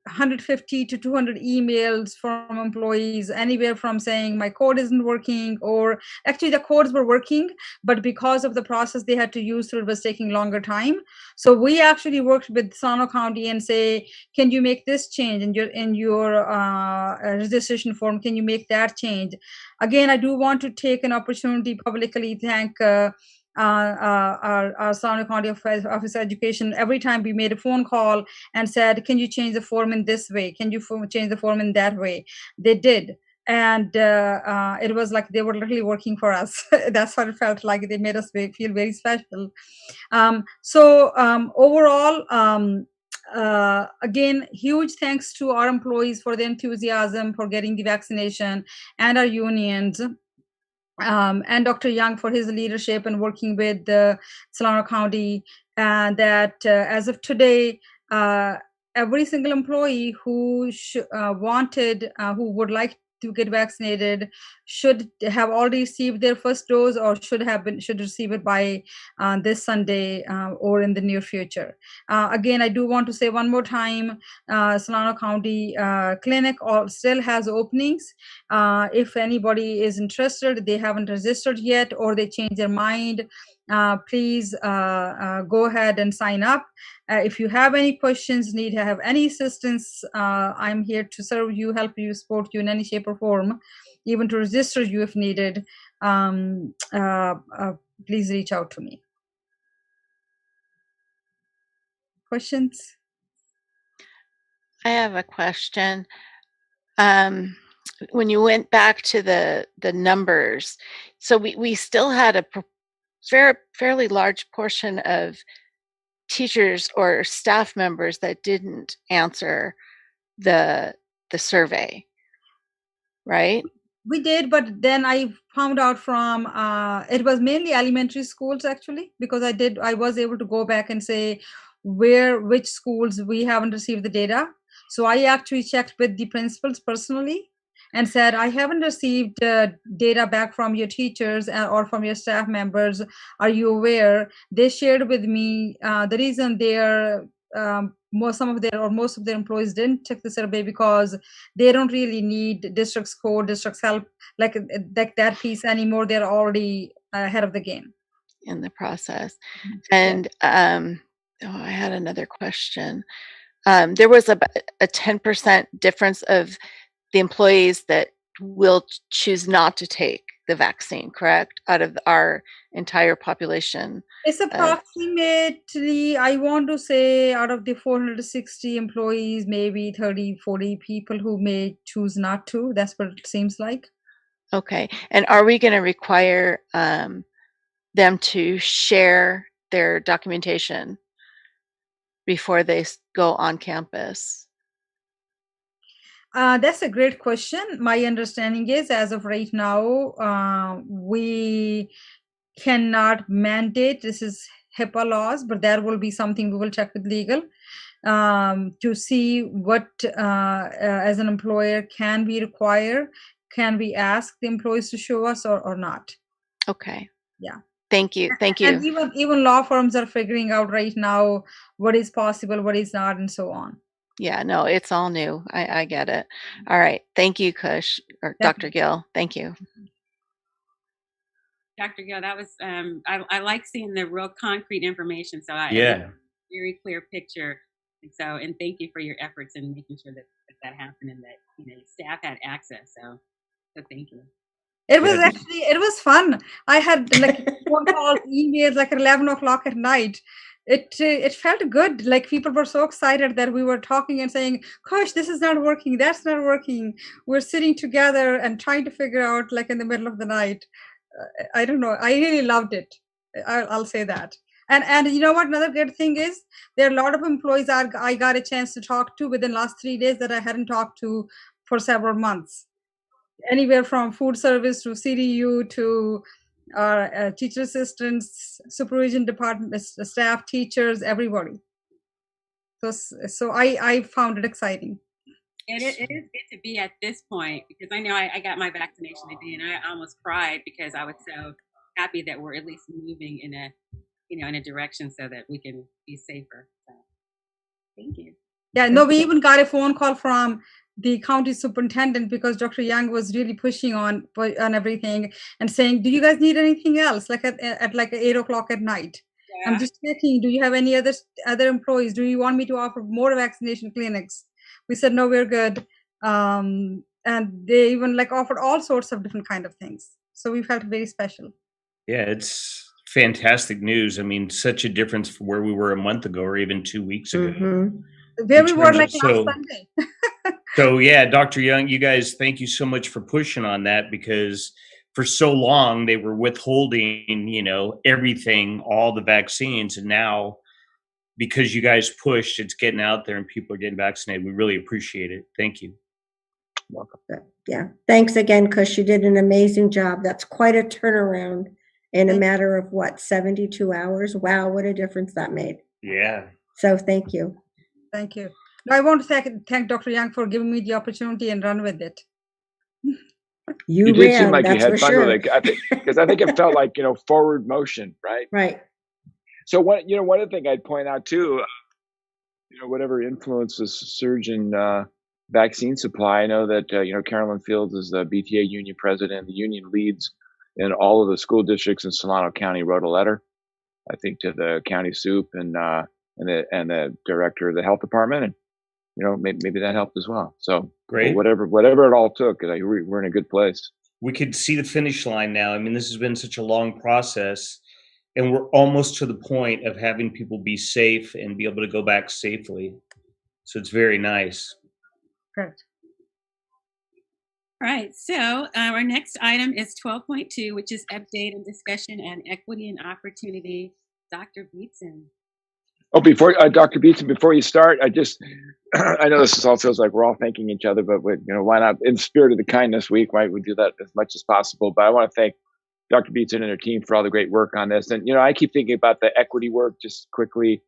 150 to 200 emails from employees, anywhere from saying my code isn't working, or actually the codes were working, but because of the process they had to use through, it was taking longer time. So we actually worked with Solano County and say, can you make this change in your registration form? Can you make that change? Again, I do want to take an opportunity publicly thank our Solano County Office of Education. Every time we made a phone call and said, can you change the form in this way? Can you change the form in that way? They did. And it was like they were literally working for us. That's what it felt like. They made us feel very special. Overall, again, huge thanks to our employees for the enthusiasm for getting the vaccination, and our unions, and Dr. Young for his leadership and working with Solano County. And that as of today, every single employee who who would like to get vaccinated should have already received their first dose, or should receive it by this Sunday or in the near future. Again, I do want to say one more time, Solano County Clinic still has openings. If anybody is interested, they haven't registered yet, or they change their mind, please go ahead and sign up. If you have any questions, need to have any assistance, I'm here to serve you, help you, support you in any shape or form, even to register you if needed. Please reach out to me. Questions? I have a question. When you went back to the numbers, so we still had a fairly large portion of teachers or staff members that didn't answer the survey, right? We did, but then I found out from it was mainly elementary schools actually, because I was able to go back and say which schools we haven't received the data. So I actually checked with the principals personally and said, I haven't received data back from your teachers or from your staff members. Are you aware? They shared with me the reason most of their employees didn't check the survey because they don't really need district's code, district's help, like that piece anymore. They're already ahead of the game in the process. And I had another question. There was a 10% difference of the employees that will choose not to take the vaccine, correct? Out of our entire population. It's approximately, I want to say, out of the 460 employees, maybe 30, 40 people who may choose not to. That's what it seems like. Okay. And are we going to require them to share their documentation before they go on campus? That's a great question. My understanding is, as of right now, we cannot mandate. This is HIPAA laws, but there will be something we will check with legal to see what, as an employer, can we require, can we ask the employees to show us or not? Okay. Yeah. Thank you. Thank you. And even law firms are figuring out right now what is possible, what is not, and so on. Yeah, no, it's all new. I get it. All right. Thank you, Kush, or Dr. Gill. Thank you. Dr. Gill, that was, I like seeing the real concrete information. So very clear picture. And so, and thank you for your efforts in making sure that happened and that, staff had access. So thank you. It was it was fun. I had like phone calls, emails, like at 11 o'clock at night. It felt good. Like people were so excited that we were talking and saying, gosh, this is not working. That's not working. We're sitting together and trying to figure out, like, in the middle of the night. I don't know. I really loved it. I'll say that. And you know what? Another good thing is there are a lot of employees I got a chance to talk to within the last 3 days that I hadn't talked to for several months. Anywhere from food service to CDU to teacher assistants, supervision department staff, teachers, everybody. So I found it exciting. And it is good to be at this point, because I know I got my vaccination today and I almost cried because I was so happy that we're at least moving in a direction so that we can be safer. So thank you. Yeah, no, we even got a phone call from the county superintendent because Dr. Young was really pushing on everything and saying, do you guys need anything else? Like at like 8 o'clock at night. Yeah. I'm just checking, do you have any other employees? Do you want me to offer more vaccination clinics? We said, no, we're good. And they even like offered all sorts of different kind of things. So we felt very special. Yeah, it's fantastic news. I mean, such a difference from where we were a month ago or even 2 weeks ago. Where we were like last Sunday. So yeah, Dr. Young, you guys, thank you so much for pushing on that, because for so long they were withholding, everything, all the vaccines, and now because you guys pushed, it's getting out there and people are getting vaccinated. We really appreciate it. Thank you. Welcome. Yeah, thanks again, Kush. You did an amazing job. That's quite a turnaround in a matter of 72 hours. Wow, what a difference that made. Yeah. So thank you. Thank you. No, I want to thank Dr. Young for giving me the opportunity and run with it. You did seem like you had fun with it, because I think it felt like forward motion, right? Right. So one other thing I'd point out too, whatever influence the surge in vaccine supply. I know that Carolyn Fields is the BTA union president. The union leads in all of the school districts in Solano County wrote a letter, I think, to the county soup and the director of the health department, and maybe that helped as well. So great. Whatever it all took, we're in a good place. We could see the finish line now. I mean, this has been such a long process, and we're almost to the point of having people be safe and be able to go back safely. So it's very nice. Correct. All right, so our next item is 12.2, which is update and discussion and equity and opportunity. Dr. Beetson. Oh, before Dr. Beetson, before you start, I know this all feels like we're all thanking each other, but why not, in spirit of the kindness week, right? We do that as much as possible. But I want to thank Dr. Beetson and her team for all the great work on this. And I keep thinking about the equity work just quickly.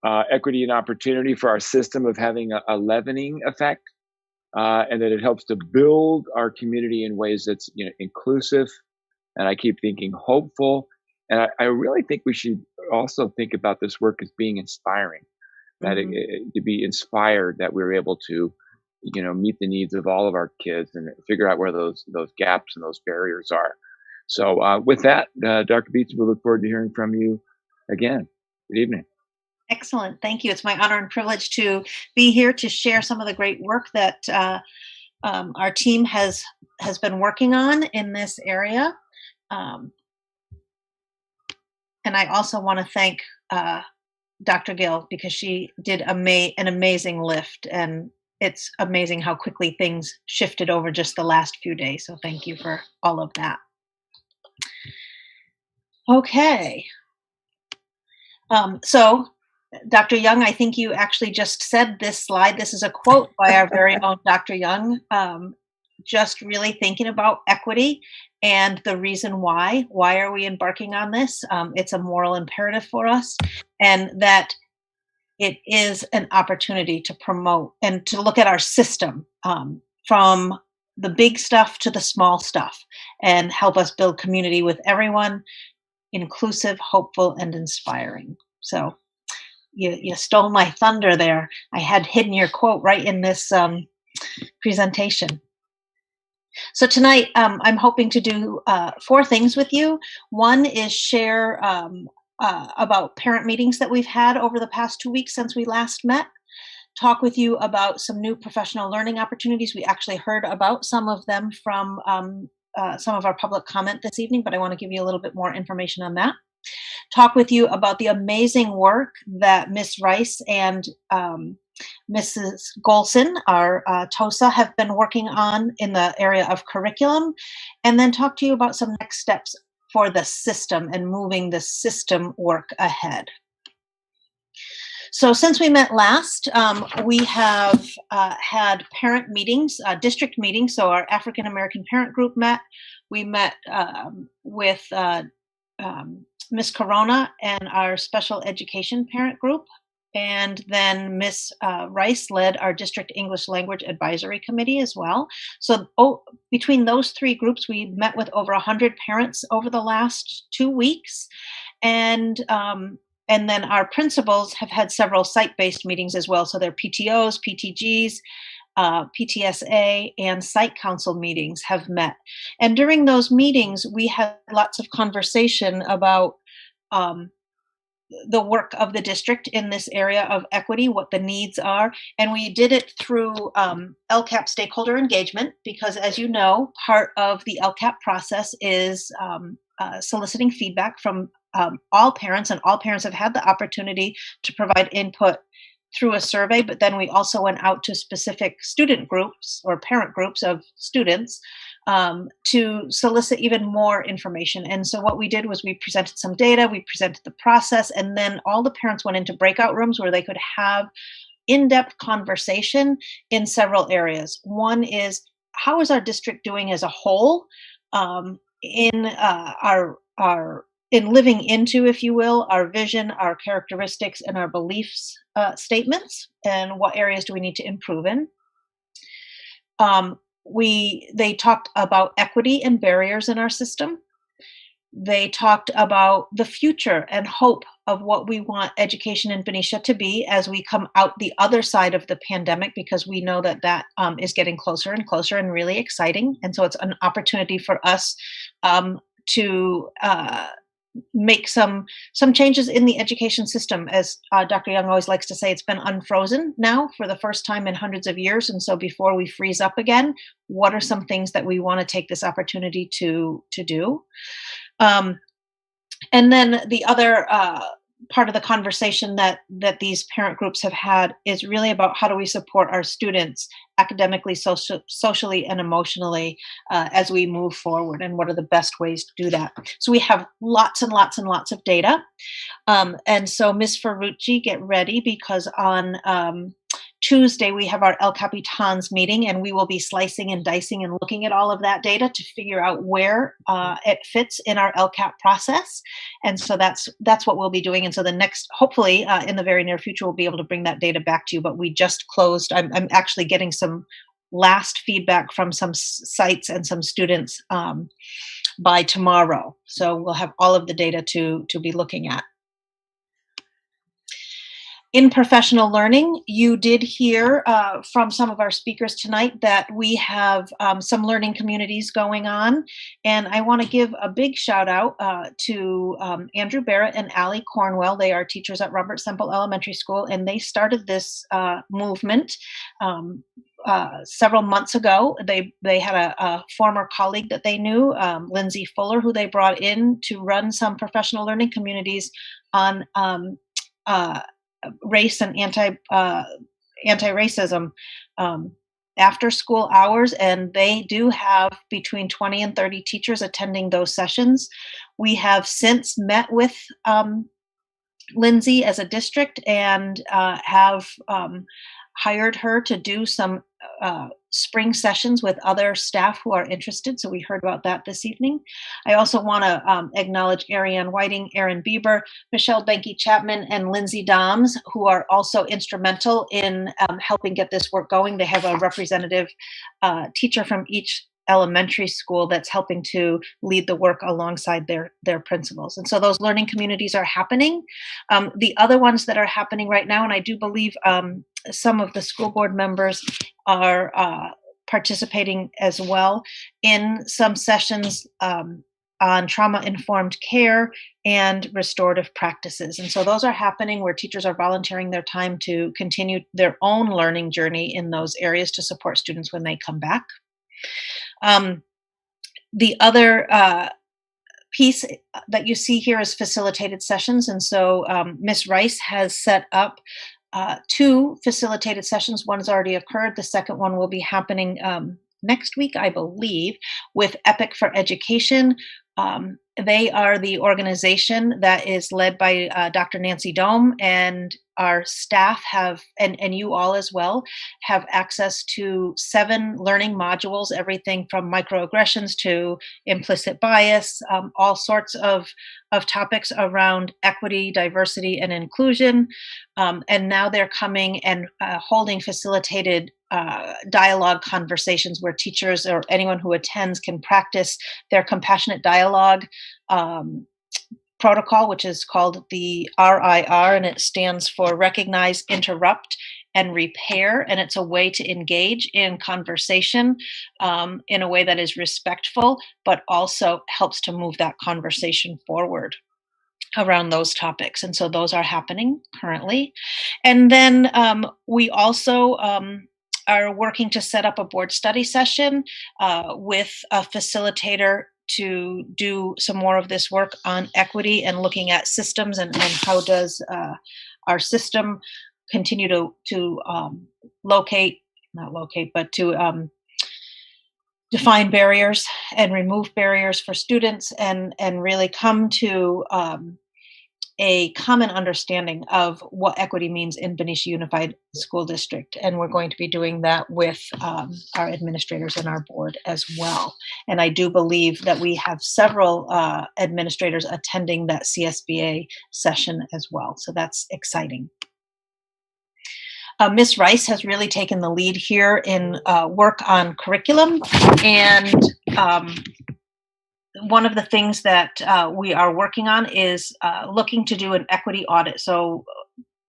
Equity and opportunity for our system of having a leavening effect, and that it helps to build our community in ways that's inclusive, and I keep thinking hopeful. And I really think we should also think about this work as being inspiring, that to be inspired that we're able to meet the needs of all of our kids and figure out where those gaps and those barriers are. So with that, Dr. Beetson, we look forward to hearing from you again. Good evening. Excellent. Thank you. It's my honor and privilege to be here to share some of the great work that our team has been working on in this area. And I also want to thank Dr. Gill, because she did an amazing lift, and it's amazing how quickly things shifted over just the last few days. So thank you for all of that. Okay. So Dr. Young, I think you actually just said this slide. This is a quote by our very own Dr. Young, just really thinking about equity and the reason why. Why are we embarking on this? It's a moral imperative for us, and that it is an opportunity to promote and to look at our system from the big stuff to the small stuff, and help us build community with everyone, inclusive, hopeful, and inspiring. So you stole my thunder there. I had hidden your quote right in this presentation. So tonight, I'm hoping to do 4 things with you. One is share about parent meetings that we've had over the past 2 weeks since we last met. Talk with you about some new professional learning opportunities. We actually heard about some of them from some of our public comment this evening, but I want to give you a little bit more information on that. Talk with you about the amazing work that Ms. Rice and Mrs. Golson, our TOSA, have been working on in the area of curriculum, and then talk to you about some next steps for the system and moving the system work ahead. So since we met last, we have had parent meetings, district meetings. So our African American parent group met. We met with Ms. Corona and our special education parent group. And then Ms. Rice led our district English language advisory committee as well. So between those 3 groups, we met with over 100 parents over the last 2 weeks. And And then our principals have had several site-based meetings as well. So their PTOs, PTGs, PTSA, and site council meetings have met. And during those meetings, we had lots of conversation about the work of the district in this area of equity, what the needs are. And we did it through LCAP stakeholder engagement, because as you know, part of the LCAP process is soliciting feedback from all parents, and all parents have had the opportunity to provide input through a survey, but then we also went out to specific student groups or parent groups of students to solicit even more information. And so what we did was we presented some data, we presented the process, and then all the parents went into breakout rooms where they could have in-depth conversation in several areas. One is, how is our district doing as a whole in in living into, if you will, our vision, our characteristics, and our beliefs statements, and what areas do we need to improve in? They talked about equity and barriers in our system. They talked about the future and hope of what we want education in Benicia to be as we come out the other side of the pandemic, because we know that that is getting closer and closer and really exciting. And so it's an opportunity for us to make some changes in the education system. As Dr. Young always likes to say, it's been unfrozen now for the first time in hundreds of years. And so before we freeze up again, what are some things that we want to take this opportunity to do? And then the other part of the conversation that these parent groups have had is really about how do we support our students academically, socially, and emotionally as we move forward, and what are the best ways to do that. So we have lots and lots and lots of data. And so Ms. Ferrucci, get ready, because on Tuesday, we have our El Capitans meeting, and we will be slicing and dicing and looking at all of that data to figure out where it fits in our LCAP process. And so that's what we'll be doing. And so the next, hopefully in the very near future, we'll be able to bring that data back to you. But we just closed. I'm actually getting some last feedback from some sites and some students by tomorrow. So we'll have all of the data to be looking at. In professional learning, you did hear from some of our speakers tonight that we have some learning communities going on. And I want to give a big shout out to Andrew Barrett and Allie Cornwell. They are teachers at Robert Semple Elementary School, and they started this movement several months ago. They had a former colleague that they knew, Lindsay Fuller, who they brought in to run some professional learning communities on race and anti-racism after school hours, and they do have between 20 and 30 teachers attending those sessions. We have since met with Lindsay as a district and have hired her to do some spring sessions with other staff who are interested. So we heard about that this evening. I also want to acknowledge Ariane Whiting, Erin Bieber, Michelle Benke-Chapman, and Lindsay Doms, who are also instrumental in helping get this work going. They have a representative teacher from each elementary school that's helping to lead the work alongside their principals. And so those learning communities are happening. The other ones that are happening right now, and I do believe some of the school board members are participating as well in some sessions on trauma-informed care and restorative practices. And so those are happening where teachers are volunteering their time to continue their own learning journey in those areas to support students when they come back. The other piece that you see here is facilitated sessions. And so Ms. Rice has set up 2 facilitated sessions. One has already occurred. The second one will be happening next week, I believe, with Epic for Education. They are the organization that is led by Dr. Nancy Dome, and our staff have, and you all as well, have access to 7 learning modules, everything from microaggressions to implicit bias, all sorts of topics around equity, diversity, and inclusion. And now they're coming and holding facilitated dialogue conversations where teachers or anyone who attends can practice their compassionate dialogue protocol, which is called the RIR, and it stands for Recognize, Interrupt, and Repair. And it's a way to engage in conversation in a way that is respectful, but also helps to move that conversation forward around those topics. And so those are happening currently. And then we also are working to set up a board study session with a facilitator to do some more of this work on equity and looking at systems and how does our system continue to define barriers and remove barriers for students and really come to a common understanding of what equity means in Benicia Unified School District. And we're going to be doing that with our administrators and our board as well. And I do believe that we have several administrators attending that CSBA session as well. So that's exciting. Ms. Rice has really taken the lead here in work on curriculum. And one of the things that we are working on is looking to do an equity audit. So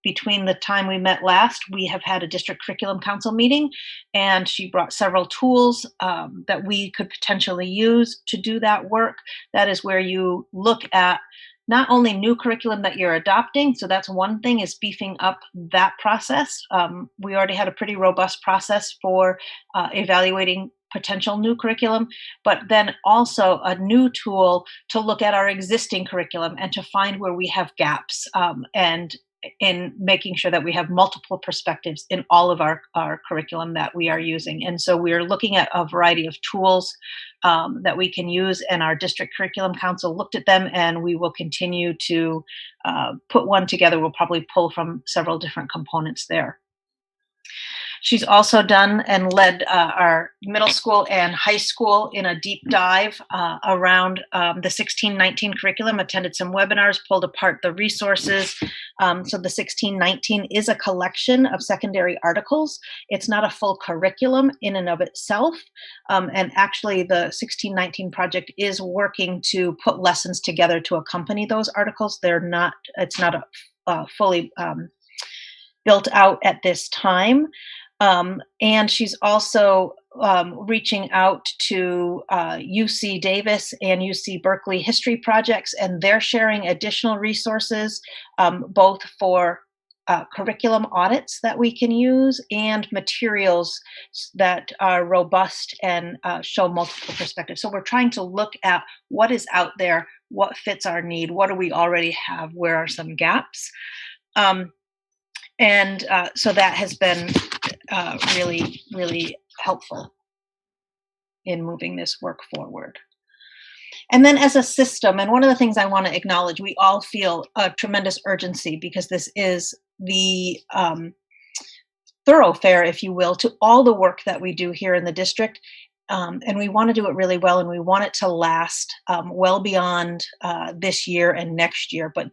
between the time we met last, we have had a district curriculum council meeting, and she brought several tools that we could potentially use to do that work. That is where you look at not only new curriculum that you're adopting, so that's one thing, is beefing up that process. We already had a pretty robust process for evaluating potential new curriculum, but then also a new tool to look at our existing curriculum and to find where we have gaps and in making sure that we have multiple perspectives in all of our curriculum that we are using. And so we are looking at a variety of tools that we can use, and our district curriculum council looked at them, and we will continue to put one together. We'll probably pull from several different components there. She's also done and led our middle school and high school in a deep dive around the 1619 curriculum, attended some webinars, pulled apart the resources. So the 1619 is a collection of secondary articles. It's not a full curriculum in and of itself. And actually the 1619 project is working to put lessons together to accompany those articles. It's not a fully built out at this time. And she's also reaching out to UC Davis and UC Berkeley history projects, and they're sharing additional resources, both for curriculum audits that we can use and materials that are robust and show multiple perspectives. So we're trying to look at what is out there, what fits our need, what do we already have, where are some gaps. And so that has been really, really helpful in moving this work forward. And then as a system, and one of the things I want to acknowledge, we all feel a tremendous urgency because this is the thoroughfare, if you will, to all the work that we do here in the district. And we want to do it really well, and we want it to last well beyond this year and next year, but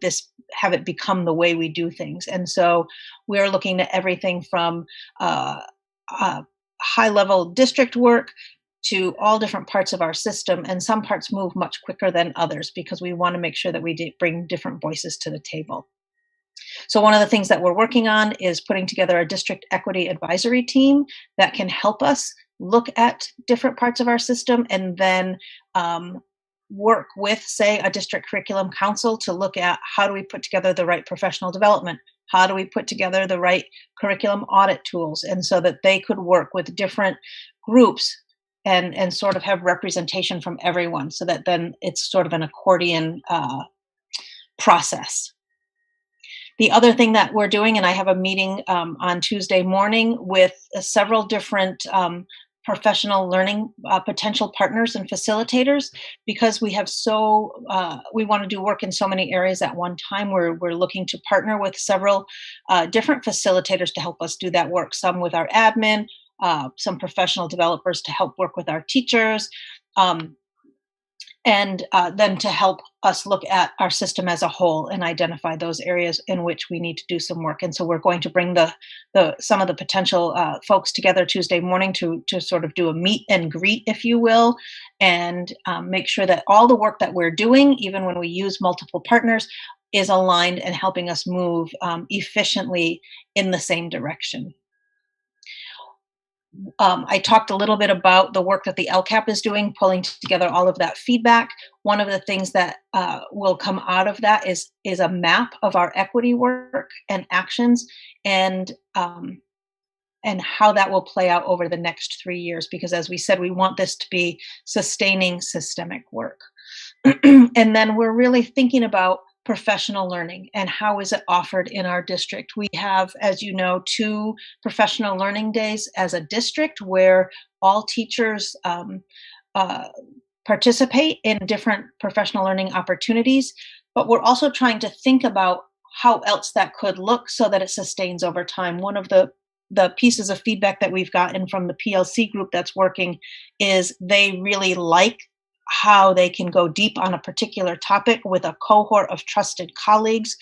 have it become the way we do things. And so we're looking at everything from high-level district work to all different parts of our system, and some parts move much quicker than others because we want to make sure that we bring different voices to the table. So one of the things that we're working on is putting together a district equity advisory team that can help us look at different parts of our system and then work with, say, a district curriculum council to look at how do we put together the right professional development, how do we put together the right curriculum audit tools, and so that they could work with different groups and sort of have representation from everyone, so that then it's sort of an accordion process. The other thing that we're doing, and I have a meeting on Tuesday morning with several different professional learning potential partners and facilitators, because we have we want to do work in so many areas at one time. We're looking to partner with several different facilitators to help us do that work, some with our admin, some professional developers to help work with our teachers, and then to help us look at our system as a whole and identify those areas in which we need to do some work. And so we're going to bring some of the potential folks together Tuesday morning to sort of do a meet and greet, if you will, and make sure that all the work that we're doing, even when we use multiple partners, is aligned and helping us move efficiently in the same direction. I talked a little bit about the work that the LCAP is doing, pulling together all of that feedback. One of the things that will come out of that is a map of our equity work and actions, and how that will play out over the next 3 years. Because as we said, we want this to be sustaining systemic work. And then we're really thinking about professional learning and how is it offered in our district. We have, as you know, 2 professional learning days as a district where all teachers participate in different professional learning opportunities, but we're also trying to think about how else that could look so that it sustains over time. One of the pieces of feedback that we've gotten from the PLC group that's working is they really like how they can go deep on a particular topic with a cohort of trusted colleagues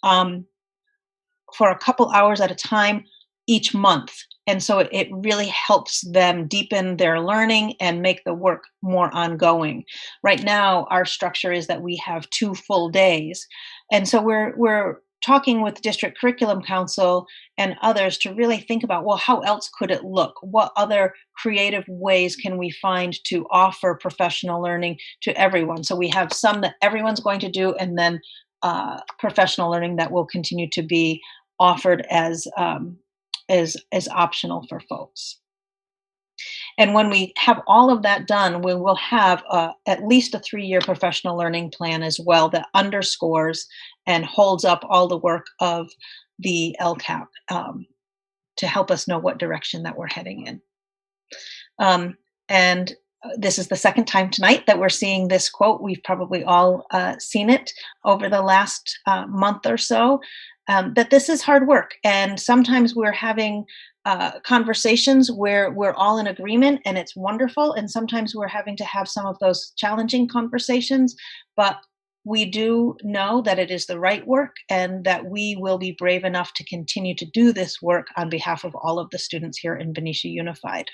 for a couple hours at a time each month. And so it really helps them deepen their learning and make the work more ongoing. Right now, our structure is that we have 2 full days. And so we're talking with District Curriculum Council and others to really think about, well, how else could it look? What other creative ways can we find to offer professional learning to everyone? So we have some that everyone's going to do, and then professional learning that will continue to be offered as optional for folks. And when we have all of that done, we will have at least a 3-year professional learning plan as well that underscores and holds up all the work of the LCAP to help us know what direction that we're heading in. And this is the second time tonight that we're seeing this quote. We've probably all seen it over the last month or so, that this is hard work. And sometimes we're having conversations where we're all in agreement and it's wonderful. And sometimes we're having to have some of those challenging conversations, but we do know that it is the right work and that we will be brave enough to continue to do this work on behalf of all of the students here in Benicia Unified.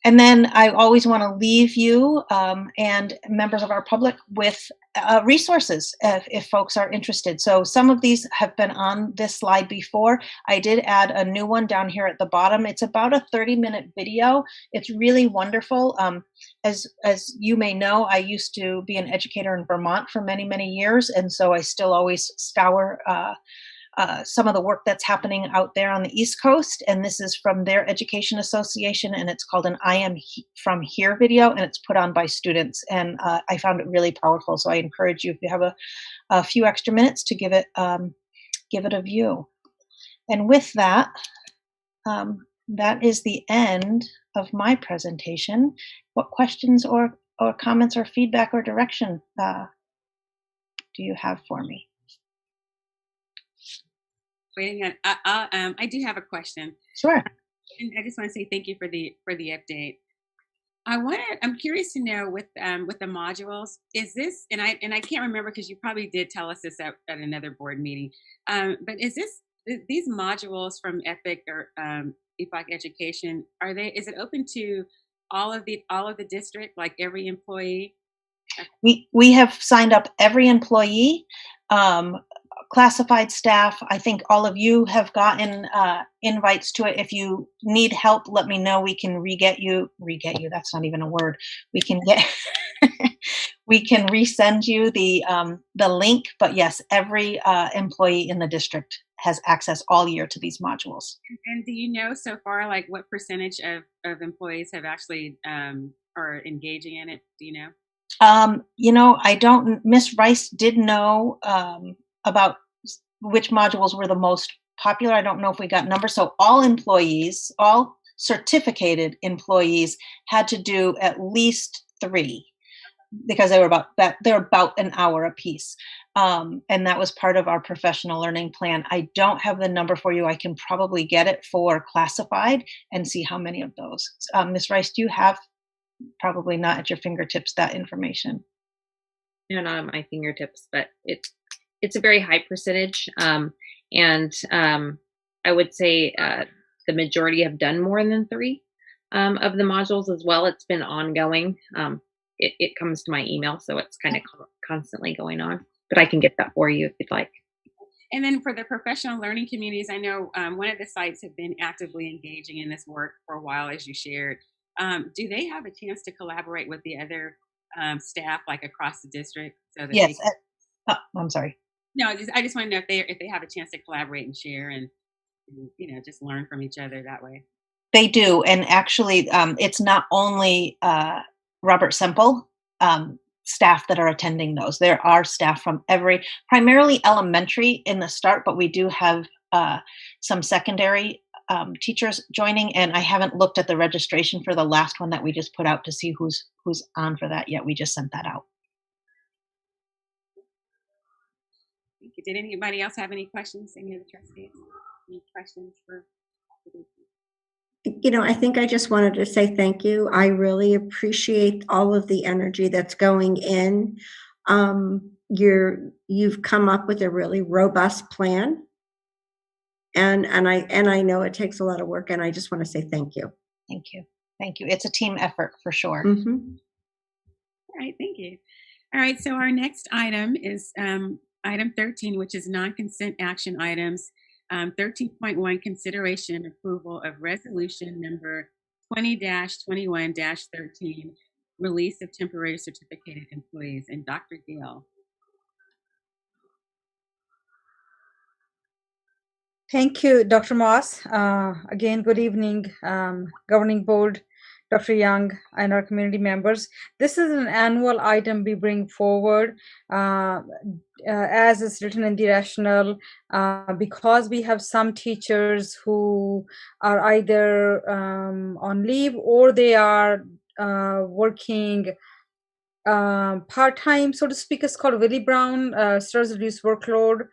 And then I always want to leave you and members of our public with resources if folks are interested. So some of these have been on this slide before. I did add a new one down here at the bottom. It's about a 30-minute video. It's really wonderful. As you may know, I used to be an educator in Vermont for many, many years. And so I still always scour some of the work that's happening out there on the East Coast. And this is from their education association, and it's called an I Am From Here video, and it's put on by students. And I found it really powerful. So I encourage you, if you have a few extra minutes, to give it a view. And with that, that is the end of my presentation. What questions or comments or feedback or direction do you have for me? Waiting on, I do have a question. Sure. And I just want to say thank you for the update. I'm curious to know with the modules, is this, and I can't remember because you probably did tell us this at another board meeting, but is these modules from EPIC or EPOC Education, is it open to all of the district, like every employee? We have signed up every employee. Classified staff, I think all of you have gotten invites to it. If you need help, let me know. We can re-get you, that's not even a word. We can resend you the link, but yes, every employee in the district has access all year to these modules. And do you know so far, like what percentage of employees have actually are engaging in it? Do you know? I don't, Miss Rice did know about which modules were the most popular. I don't know if we got numbers. So all employees, all certificated employees had to do at least 3 because they're about an hour a piece. And that was part of our professional learning plan. I don't have the number for you. I can probably get it for classified and see how many of those. Ms. Rice, do you have probably not at your fingertips, that information. Not on my fingertips, but it's a very high percentage. I would say the majority have done more than 3 of the modules as well. It's been ongoing. It comes to my email, so it's kind of constantly going on. But I can get that for you if you'd like. And then for the professional learning communities, I know one of the sites have been actively engaging in this work for a while, as you shared. Do they have a chance to collaborate with the other staff, like across the district? So that Yes. I'm sorry. No, I just want to know if they have a chance to collaborate and share and just learn from each other that way. They do, and actually, it's not only Robert Semple staff that are attending those. There are staff from primarily elementary in the start, but we do have some secondary teachers joining, and I haven't looked at the registration for the last one that we just put out to see who's on for that yet. We just sent that out. Did anybody else have any questions? Any of the trustees? Any questions for? I think I just wanted to say thank you. I really appreciate all of the energy that's going in. You've come up with a really robust plan. And I know it takes a lot of work, and I just want to say thank you. Thank you. Thank you. It's a team effort for sure. Mm-hmm. All right, thank you. All right, so our next item is item 13, which is non-consent action items. 13.1, consideration and approval of resolution number 20-21-13, release of temporary certificated employees. And Dr. Gale. Thank you, Dr. Moss. Again, good evening, Governing Board, Dr. Young, and our community members. This is an annual item we bring forward as is written in the rationale, because we have some teachers who are either on leave or they are working part-time, so to speak. Is called Willie Brown, stress reduced workload.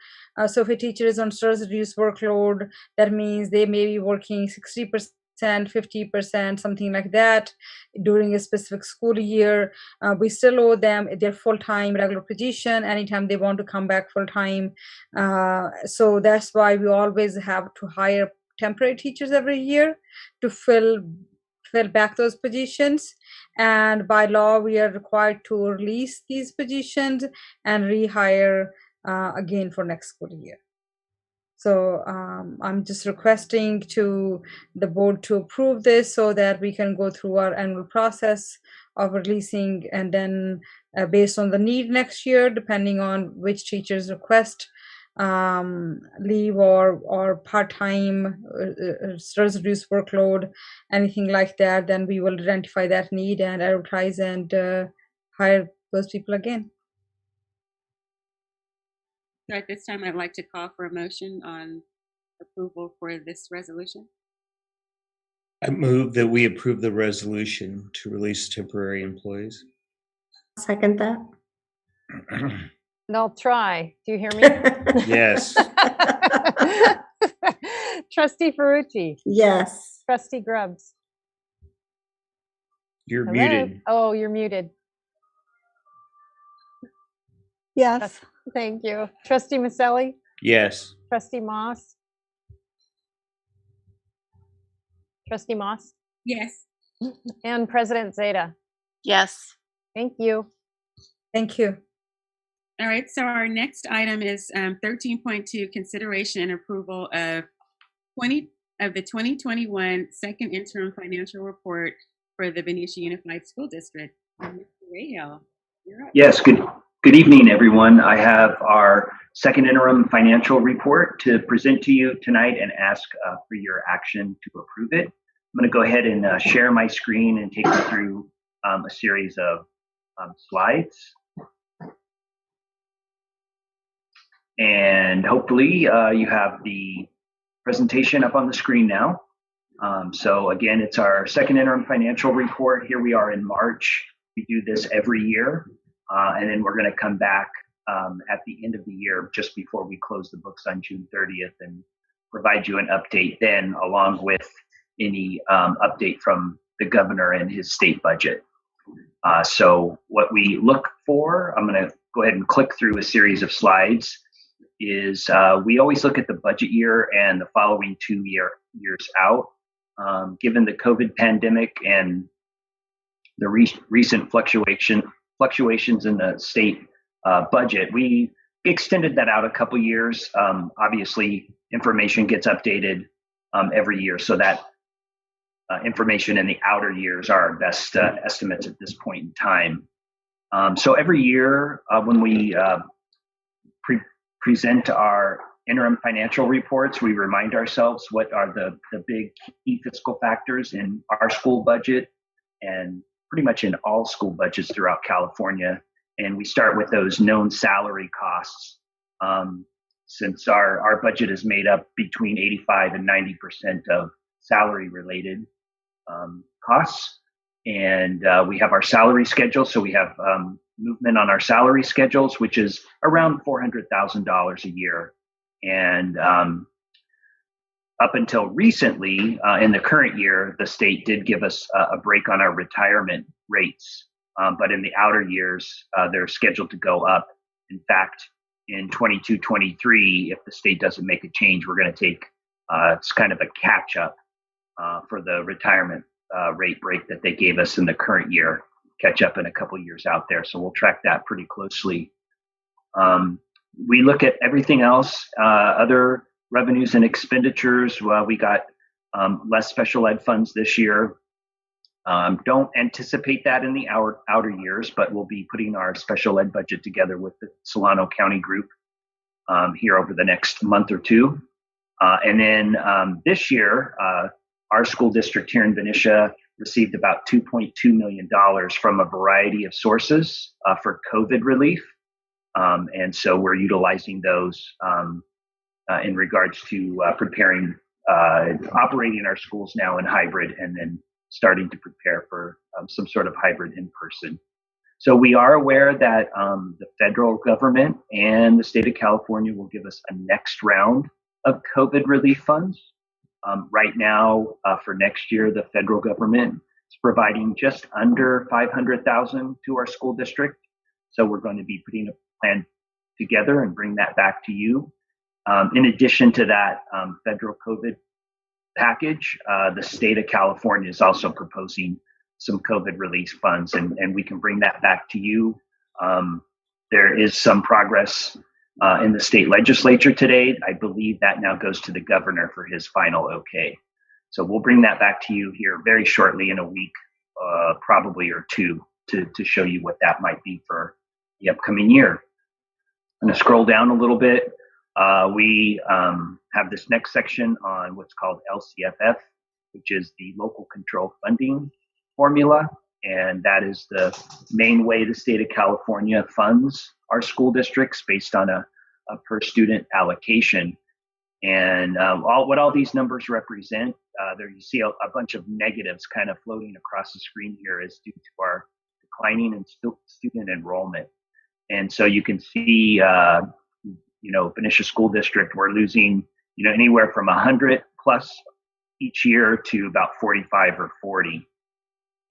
So if a teacher is on stress reduced workload, that means they may be working 60%, 50%, something like that during a specific school year. We still owe them their full-time regular position anytime they want to come back full-time. So that's why we always have to hire temporary teachers every year to fill back those positions. And by law, we are required to release these positions and rehire again for next school year. So I'm just requesting to the board to approve this so that we can go through our annual process of releasing, and then based on the need next year, depending on which teachers request leave or part-time, stress reduced workload, anything like that, then we will identify that need and advertise and hire those people again. So at this time, I'd like to call for a motion on approval for this resolution. I move that we approve the resolution to release temporary employees. Second that. And I'll try. Do you hear me? Yes. Trustee Ferrucci. Yes. Trustee Grubbs. You're Hello? muted. Oh, you're muted. Yes. Thank you. Trustee Maselli. Yes. Trustee Moss. Trustee Moss. Yes. And President Zeta. Yes. Thank you. Thank you. All right, so our next item is 13.2, consideration and approval of the 2021 second interim financial report for the Benicia Unified School District. Mr. Rahal, you're up. Yes, good evening, everyone. I have our second interim financial report to present to you tonight and ask for your action to approve it. I'm going to go ahead and share my screen and take you through a series of slides. And hopefully you have the presentation up on the screen now. So again, it's our second interim financial report. Here we are in March. We do this every year. And then we're going to come back at the end of the year, just before we close the books on June 30th, and provide you an update then, along with any update from the governor and his state budget. So what we look for, I'm going to go ahead and click through a series of slides, is we always look at the budget year and the following 2 years out. Given the COVID pandemic and the recent fluctuations in the state budget, we extended that out a couple years. Obviously, information gets updated every year, so that information in the outer years are our best estimates at this point in time. So every year when we present our interim financial reports, we remind ourselves what are the big key fiscal factors in our school budget and pretty much in all school budgets throughout California. And we start with those known salary costs. Since our budget is made up between 85 and 90% of salary related costs. And we have our salary schedule. So we have movement on our salary schedules, which is around $400,000 a year. And up until recently, in the current year, the state did give us a break on our retirement rates. But in the outer years, they're scheduled to go up. In fact, in 22-23, if the state doesn't make a change, we're going to take it's kind of a catch up for the retirement rate break that they gave us in the current year, catch up in a couple years out there. So we'll track that pretty closely. We look at everything else, other revenues and expenditures. Well, we got less special ed funds this year. Don't anticipate that in the outer years, but we'll be putting our special ed budget together with the Solano County group here over the next month or two. And then this year, our school district here in Benicia received about $2.2 million from a variety of sources for COVID relief. And so we're utilizing those in regards to preparing, operating our schools now in hybrid and then starting to prepare for some sort of hybrid in person. So we are aware that the federal government and the state of California will give us a next round of COVID relief funds. Right now, for next year, the federal government is providing just under $500,000 to our school district. So we're going to be putting a plan together and bring that back to you. In addition to that federal COVID package, the state of California is also proposing some COVID relief funds, and we can bring that back to you. There is some progress in the state legislature today. I believe that now goes to the governor for his final okay. So we'll bring that back to you here very shortly, in a week, probably or two, to show you what that might be for the upcoming year. I'm going to scroll down a little bit. We have this next section on what's called LCFF, which is the local control funding formula. And that is the main way the state of California funds our school districts based on a per student allocation. And what all these numbers represent, there you see a bunch of negatives kind of floating across the screen here, is due to our declining in student enrollment. And so you can see, Benicia School District, we're losing, anywhere from 100 plus each year to about 45 or 40.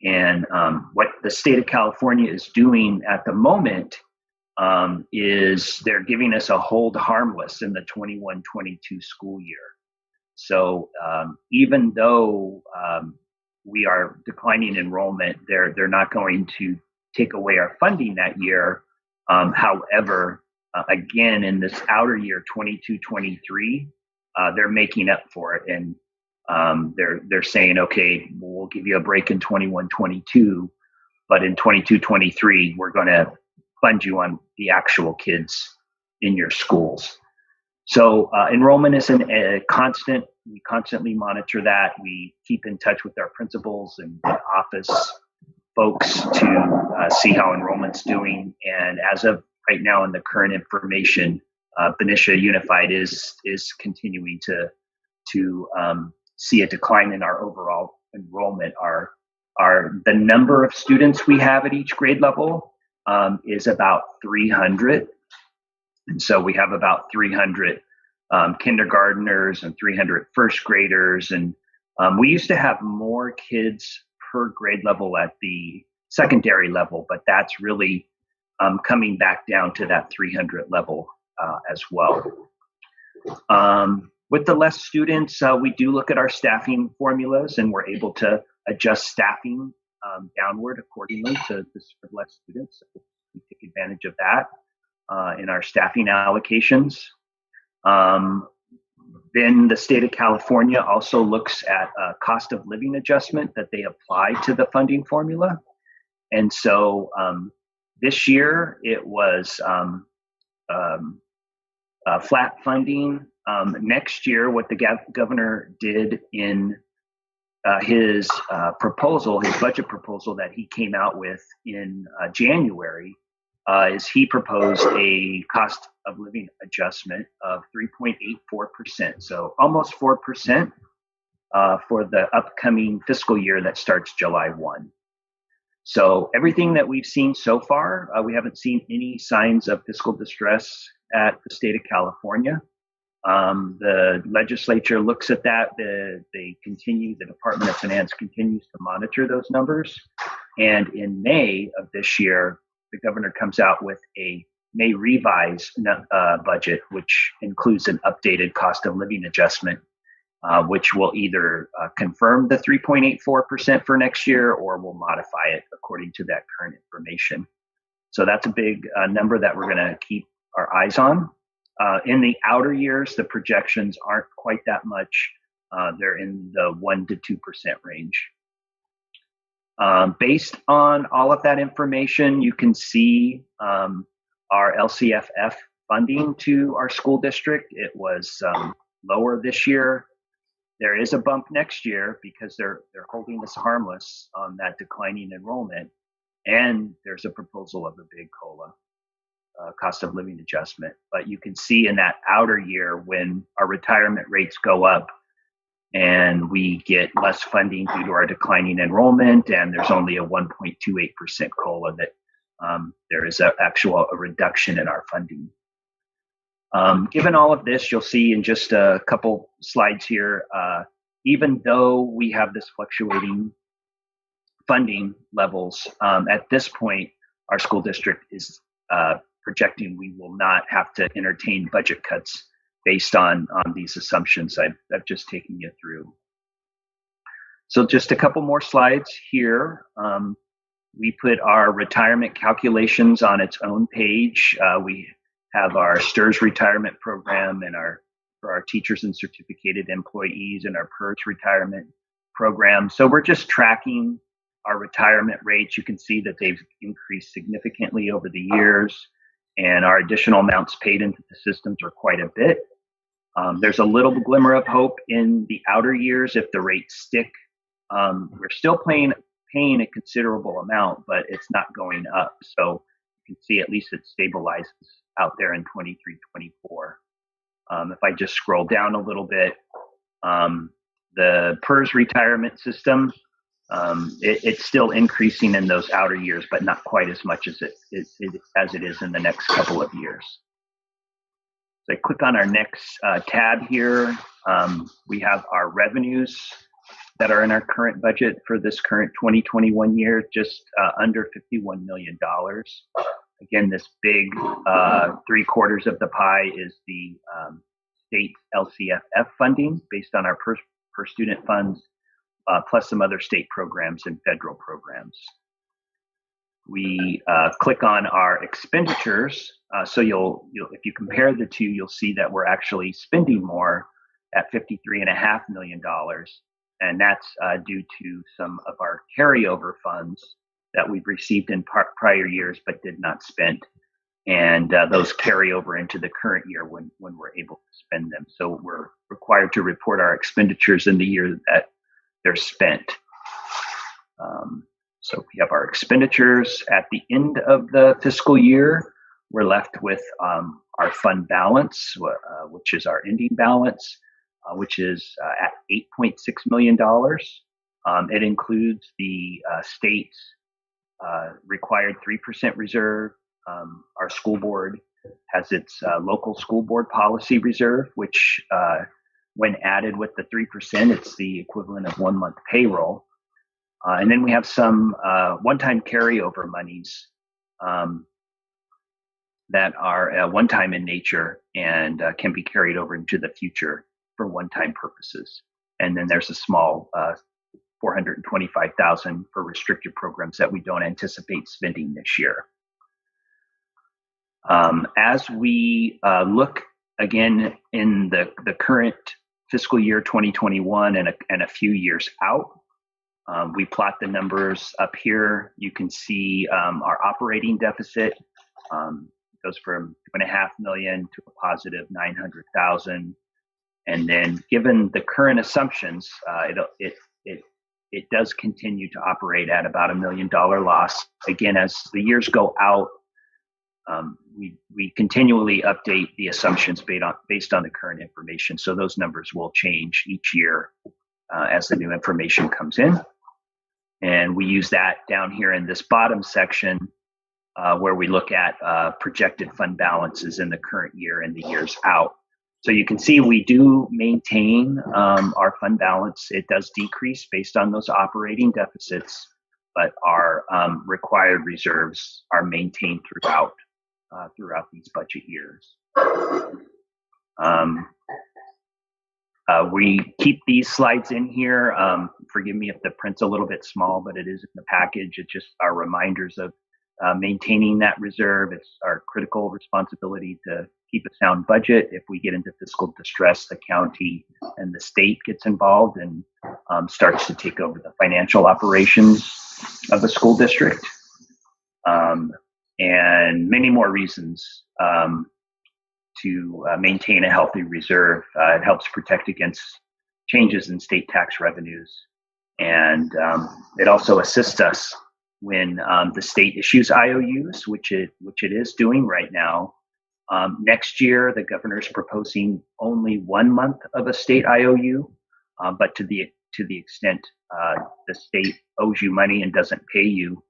And what the state of California is doing at the moment is they're giving us a hold harmless in the 21-22 school year. So even though we are declining enrollment, they're not going to take away our funding that year. However, again, in this outer year, 22-23, they're making up for it. And they're saying, okay, we'll give you a break in 21-22, but in 22-23, we're going to fund you on the actual kids in your schools. So enrollment is a constant. We constantly monitor that. We keep in touch with our principals and office folks to see how enrollment's doing. And as of right now, in the current information, Benicia Unified is continuing to see a decline in our overall enrollment. The number of students we have at each grade level is about 300. And so we have about 300 kindergartners and 300 first graders. And we used to have more kids per grade level at the secondary level, but that's really coming back down to that 300 level as well. With the less students, we do look at our staffing formulas, and we're able to adjust staffing downward accordingly to less students. So we take advantage of that in our staffing allocations. Then the state of California also looks at a cost of living adjustment that they apply to the funding formula. And so this year it was flat funding. Next year, what the governor did in his proposal, his budget proposal that he came out with in January, is he proposed a cost of living adjustment of 3.84%, so almost 4% for the upcoming fiscal year that starts July 1. So everything that we've seen so far, we haven't seen any signs of fiscal distress at the state of California. The legislature looks at that. The Department of Finance continues to monitor those numbers. And in May of this year, the governor comes out with a May revised budget, which includes an updated cost of living adjustment, which will either confirm the 3.84% for next year or will modify it according to that current information. So that's a big number that we're going to keep our eyes on. In the outer years, the projections aren't quite that much. They're in the 1% to 2% range. Based on all of that information, you can see our LCFF funding to our school district. It was lower this year. There is a bump next year because they're holding us harmless on that declining enrollment. And there's a proposal of a big COLA, cost of living adjustment. But you can see in that outer year when our retirement rates go up and we get less funding due to our declining enrollment, and there's only a 1.28% COLA, that there is a reduction in our funding. Given all of this, you'll see in just a couple slides here, even though we have this fluctuating funding levels, at this point, our school district is projecting we will not have to entertain budget cuts based on these assumptions I've just taken you through. So just a couple more slides here. We put our retirement calculations on its own page. We have our STRS retirement program and for our teachers and certificated employees, and our PERS retirement program. So we're just tracking our retirement rates. You can see that they've increased significantly over the years, and our additional amounts paid into the systems are quite a bit. There's a little glimmer of hope in the outer years if the rates stick. We're still paying a considerable amount, but it's not going up. So you can see at least it stabilizes out there in 23, 24. If I just scroll down a little bit, the PERS retirement system, it's still increasing in those outer years, but not quite as much as it is in the next couple of years. So I click on our next tab here. We have our revenues that are in our current budget for this current 2021 year, just under $51 million. Again, this big 3/4 of the pie is the state LCFF funding based on our per student funds, plus some other state programs and federal programs. We click on our expenditures. So you'll if you compare the two, you'll see that we're actually spending more at $53.5 million. And that's due to some of our carryover funds that we've received in prior years but did not spend. And those carry over into the current year when we're able to spend them. So we're required to report our expenditures in the year that they're spent. So we have our expenditures at the end of the fiscal year. We're left with our fund balance, which is our ending balance, which is at $8.6 million. It includes the state's required 3% reserve. Our school board has its local school board policy reserve, which when added with the 3%, it's the equivalent of 1 month payroll. And then we have some one-time carryover monies that are one-time in nature and can be carried over into the future for one-time purposes. And then there's a small $425,000 for restricted programs that we don't anticipate spending this year. As we look again in the current fiscal year 2021 and a few years out, we plot the numbers up here. You can see our operating deficit goes from $2.5 million to a positive $900,000. And then given the current assumptions, it does continue to operate at about $1 million loss. Again, as the years go out, we continually update the assumptions based on the current information. So those numbers will change each year as the new information comes in. And we use that down here in this bottom section where we look at projected fund balances in the current year and the years out. So you can see we do maintain our fund balance. It does decrease based on those operating deficits, but our required reserves are maintained throughout these budget years. We keep these slides in here. Forgive me if the print's a little bit small, but it is in the package. It's just our reminders of maintaining that reserve. It's our critical responsibility to keep a sound budget. If we get into fiscal distress, the county and the state gets involved and starts to take over the financial operations of the school district. And many more reasons to maintain a healthy reserve. It helps protect against changes in state tax revenues. And it also assists us when the state issues IOUs, which it is doing right now. Next year, the governor's proposing only 1 month of a state IOU, but to the extent the state owes you money and doesn't pay you,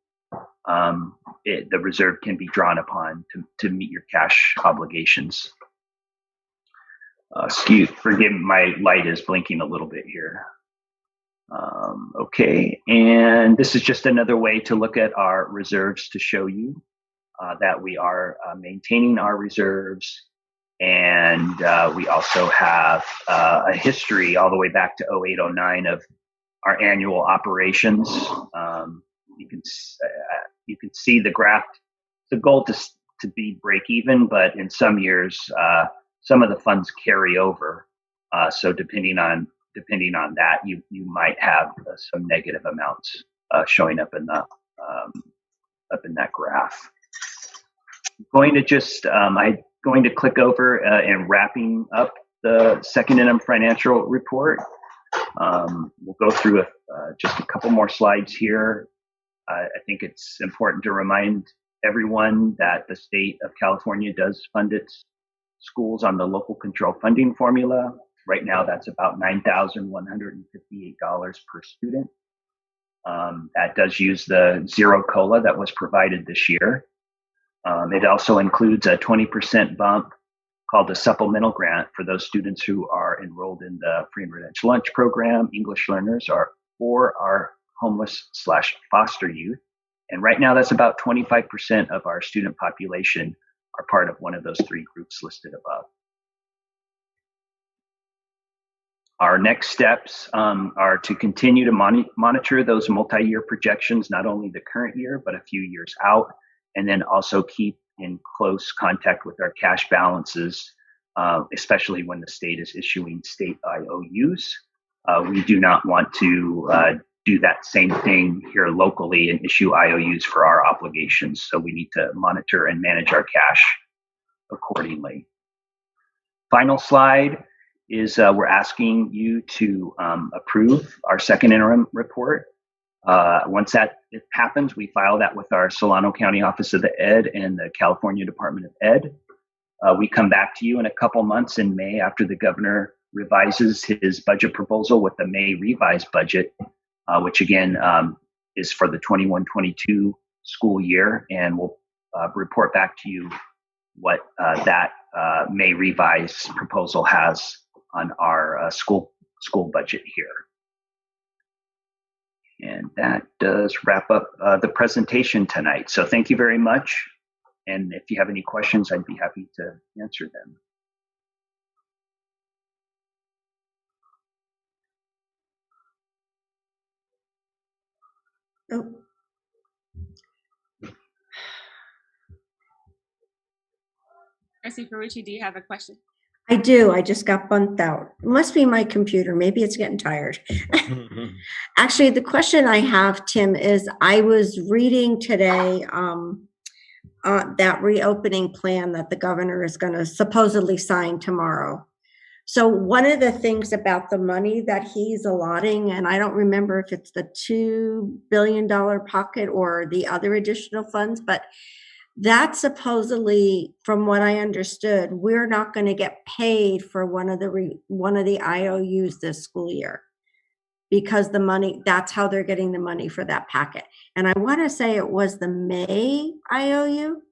the reserve can be drawn upon to meet your cash obligations. Forgive me, my light is blinking a little bit here. Okay, and this is just another way to look at our reserves to show you that we are maintaining our reserves. And we also have a history all the way back to 0809 of our annual operations. You can see the graph. The goal to be break even, but in some years, some of the funds carry over. So depending on that, you might have some negative amounts showing up in that graph. I'm going to click over and wrapping up the second interim financial report. We'll go through just a couple more slides here. I think it's important to remind everyone that the state of California does fund its schools on the local control funding formula. Right now, that's about $9,158 per student. That does use the zero COLA that was provided this year. It also includes a 20% bump called a supplemental grant for those students who are enrolled in the free and reduced lunch program, English learners, or are homeless/foster youth. And right now, that's about 25% of our student population are part of one of those three groups listed above. Our next steps are to continue to monitor those multi-year projections, not only the current year, but a few years out, and then also keep in close contact with our cash balances, especially when the state is issuing state IOUs. We do not want to do that same thing here locally and issue IOUs for our obligations. So we need to monitor and manage our cash accordingly. Final slide is we're asking you to approve our second interim report. Once that happens, we file that with our Solano County Office of the Ed and the California Department of Ed. We come back to you in a couple months in May after the governor revises his budget proposal with the May revised budget, which again is for the 21-22 school year, and we'll report back to you what that May revised proposal has on our school budget here. And that does wrap up the presentation tonight. So thank you very much. And if you have any questions, I'd be happy to answer them. Oh. Trustee Ferrucci, do you have a question? I do. I just got bumped out. It must be my computer. Maybe it's getting tired. Actually, the question I have, Tim, is I was reading today that reopening plan that the governor is going to supposedly sign tomorrow. So one of the things about the money that he's allotting, and I don't remember if it's the $2 billion pocket or the other additional funds, but that supposedly, from what I understood, we're not going to get paid for one of the IOUs this school year, because the money, that's how they're getting the money for that packet. And I want to say it was the May IOU.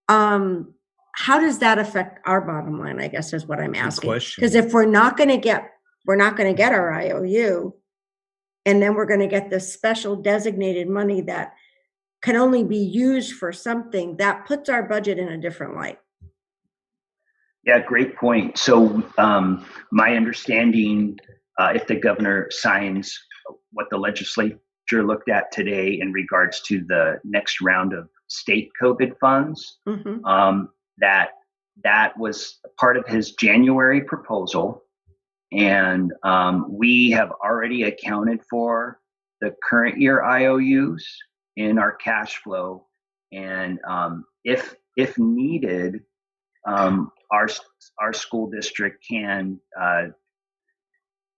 How does that affect our bottom line, I guess, is what I'm asking. Because if we're not going to get our IOU, and then we're going to get this special designated money that can only be used for something, that puts our budget in a different light. Yeah, great point. So my understanding, if the governor signs what the legislature looked at today in regards to the next round of state COVID funds, that was part of his January proposal. And we have already accounted for the current year IOUs in our cash flow. And if needed, our school district can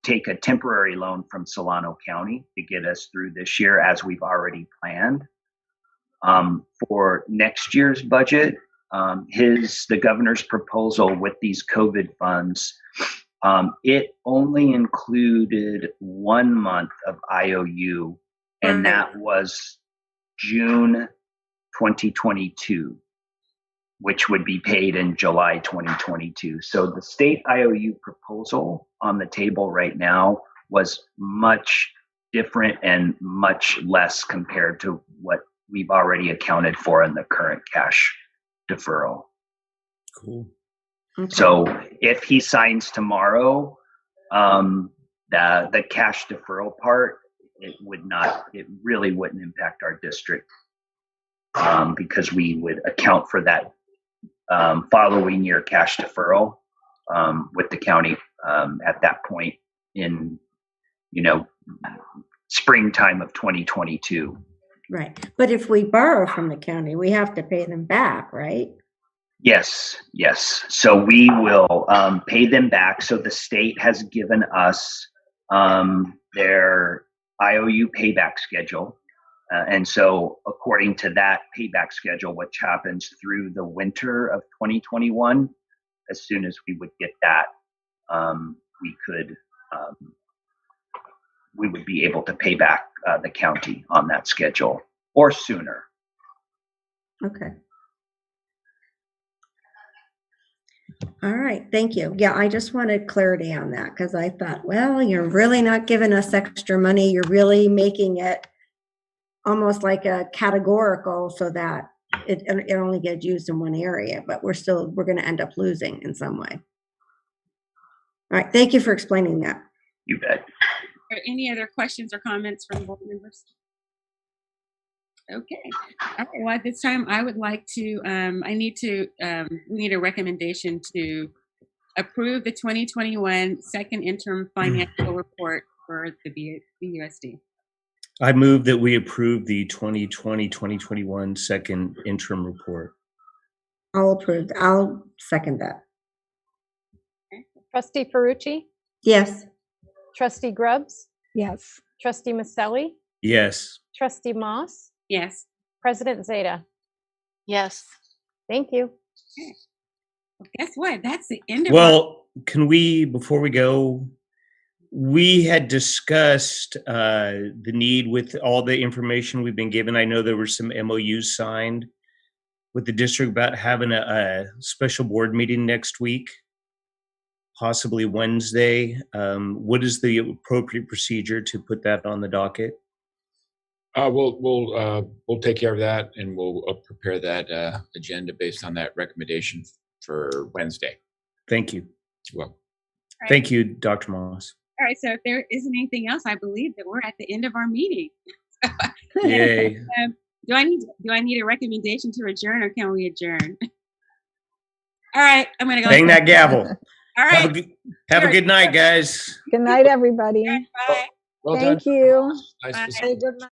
take a temporary loan from Solano County to get us through this year, as we've already planned. For next year's budget, the governor's proposal with these COVID funds, it only included 1 month of IOU, and that was June 2022, which would be paid in July 2022. So the state IOU proposal on the table right now was much different and much less compared to what we've already accounted for in the current cash deferral. Cool. Okay. So if he signs tomorrow, the cash deferral part, it really wouldn't impact our district, because we would account for that following year cash deferral with the county at that point in, springtime of 2022. Right. But if we borrow from the county, we have to pay them back, right? Yes. So we will pay them back. So the state has given us their IOU payback schedule. And so according to that payback schedule, which happens through the winter of 2021, as soon as we would get that, we would be able to pay back the county on that schedule, or sooner. Okay. All right, thank you. Yeah, I just wanted clarity on that, because I thought, well, you're really not giving us extra money. You're really making it almost like a categorical, so that it only gets used in one area, but we're going to end up losing in some way. All right, thank you for explaining that. You bet. Are there any other questions or comments from board members? Okay. All right. Well, at this time, I would like to, we need a recommendation to approve the 2021 second interim financial report for the BUSD. I move that we approve the 2020-2021 second interim report. I'll second that. Okay. Trustee Ferrucci? Yes. Trustee Grubbs? Yes. Trustee Maselli? Yes. Trustee Moss? Yes. President Zeta? Yes. Thank you. Okay. Well, guess what? That's the end of Can we, before we go, we had discussed the need with all the information we've been given. I know there were some MOUs signed with the district about having a special board meeting next week. possibly Wednesday. What is the appropriate procedure to put that on the docket? We'll take care of that, and we'll prepare that agenda based on that recommendation for Wednesday. Thank you. Well, Right. Thank you, Dr. Moss. All right, so if there isn't anything else, I believe that we're at the end of our meeting. Yay. Do I need a recommendation to adjourn, or can we adjourn? All right, I'm gonna go. Bang that gavel. All right. Have a good night, guys. Good night, everybody. Bye. Well Thank done. you. Nice to see Bye. you. Good night.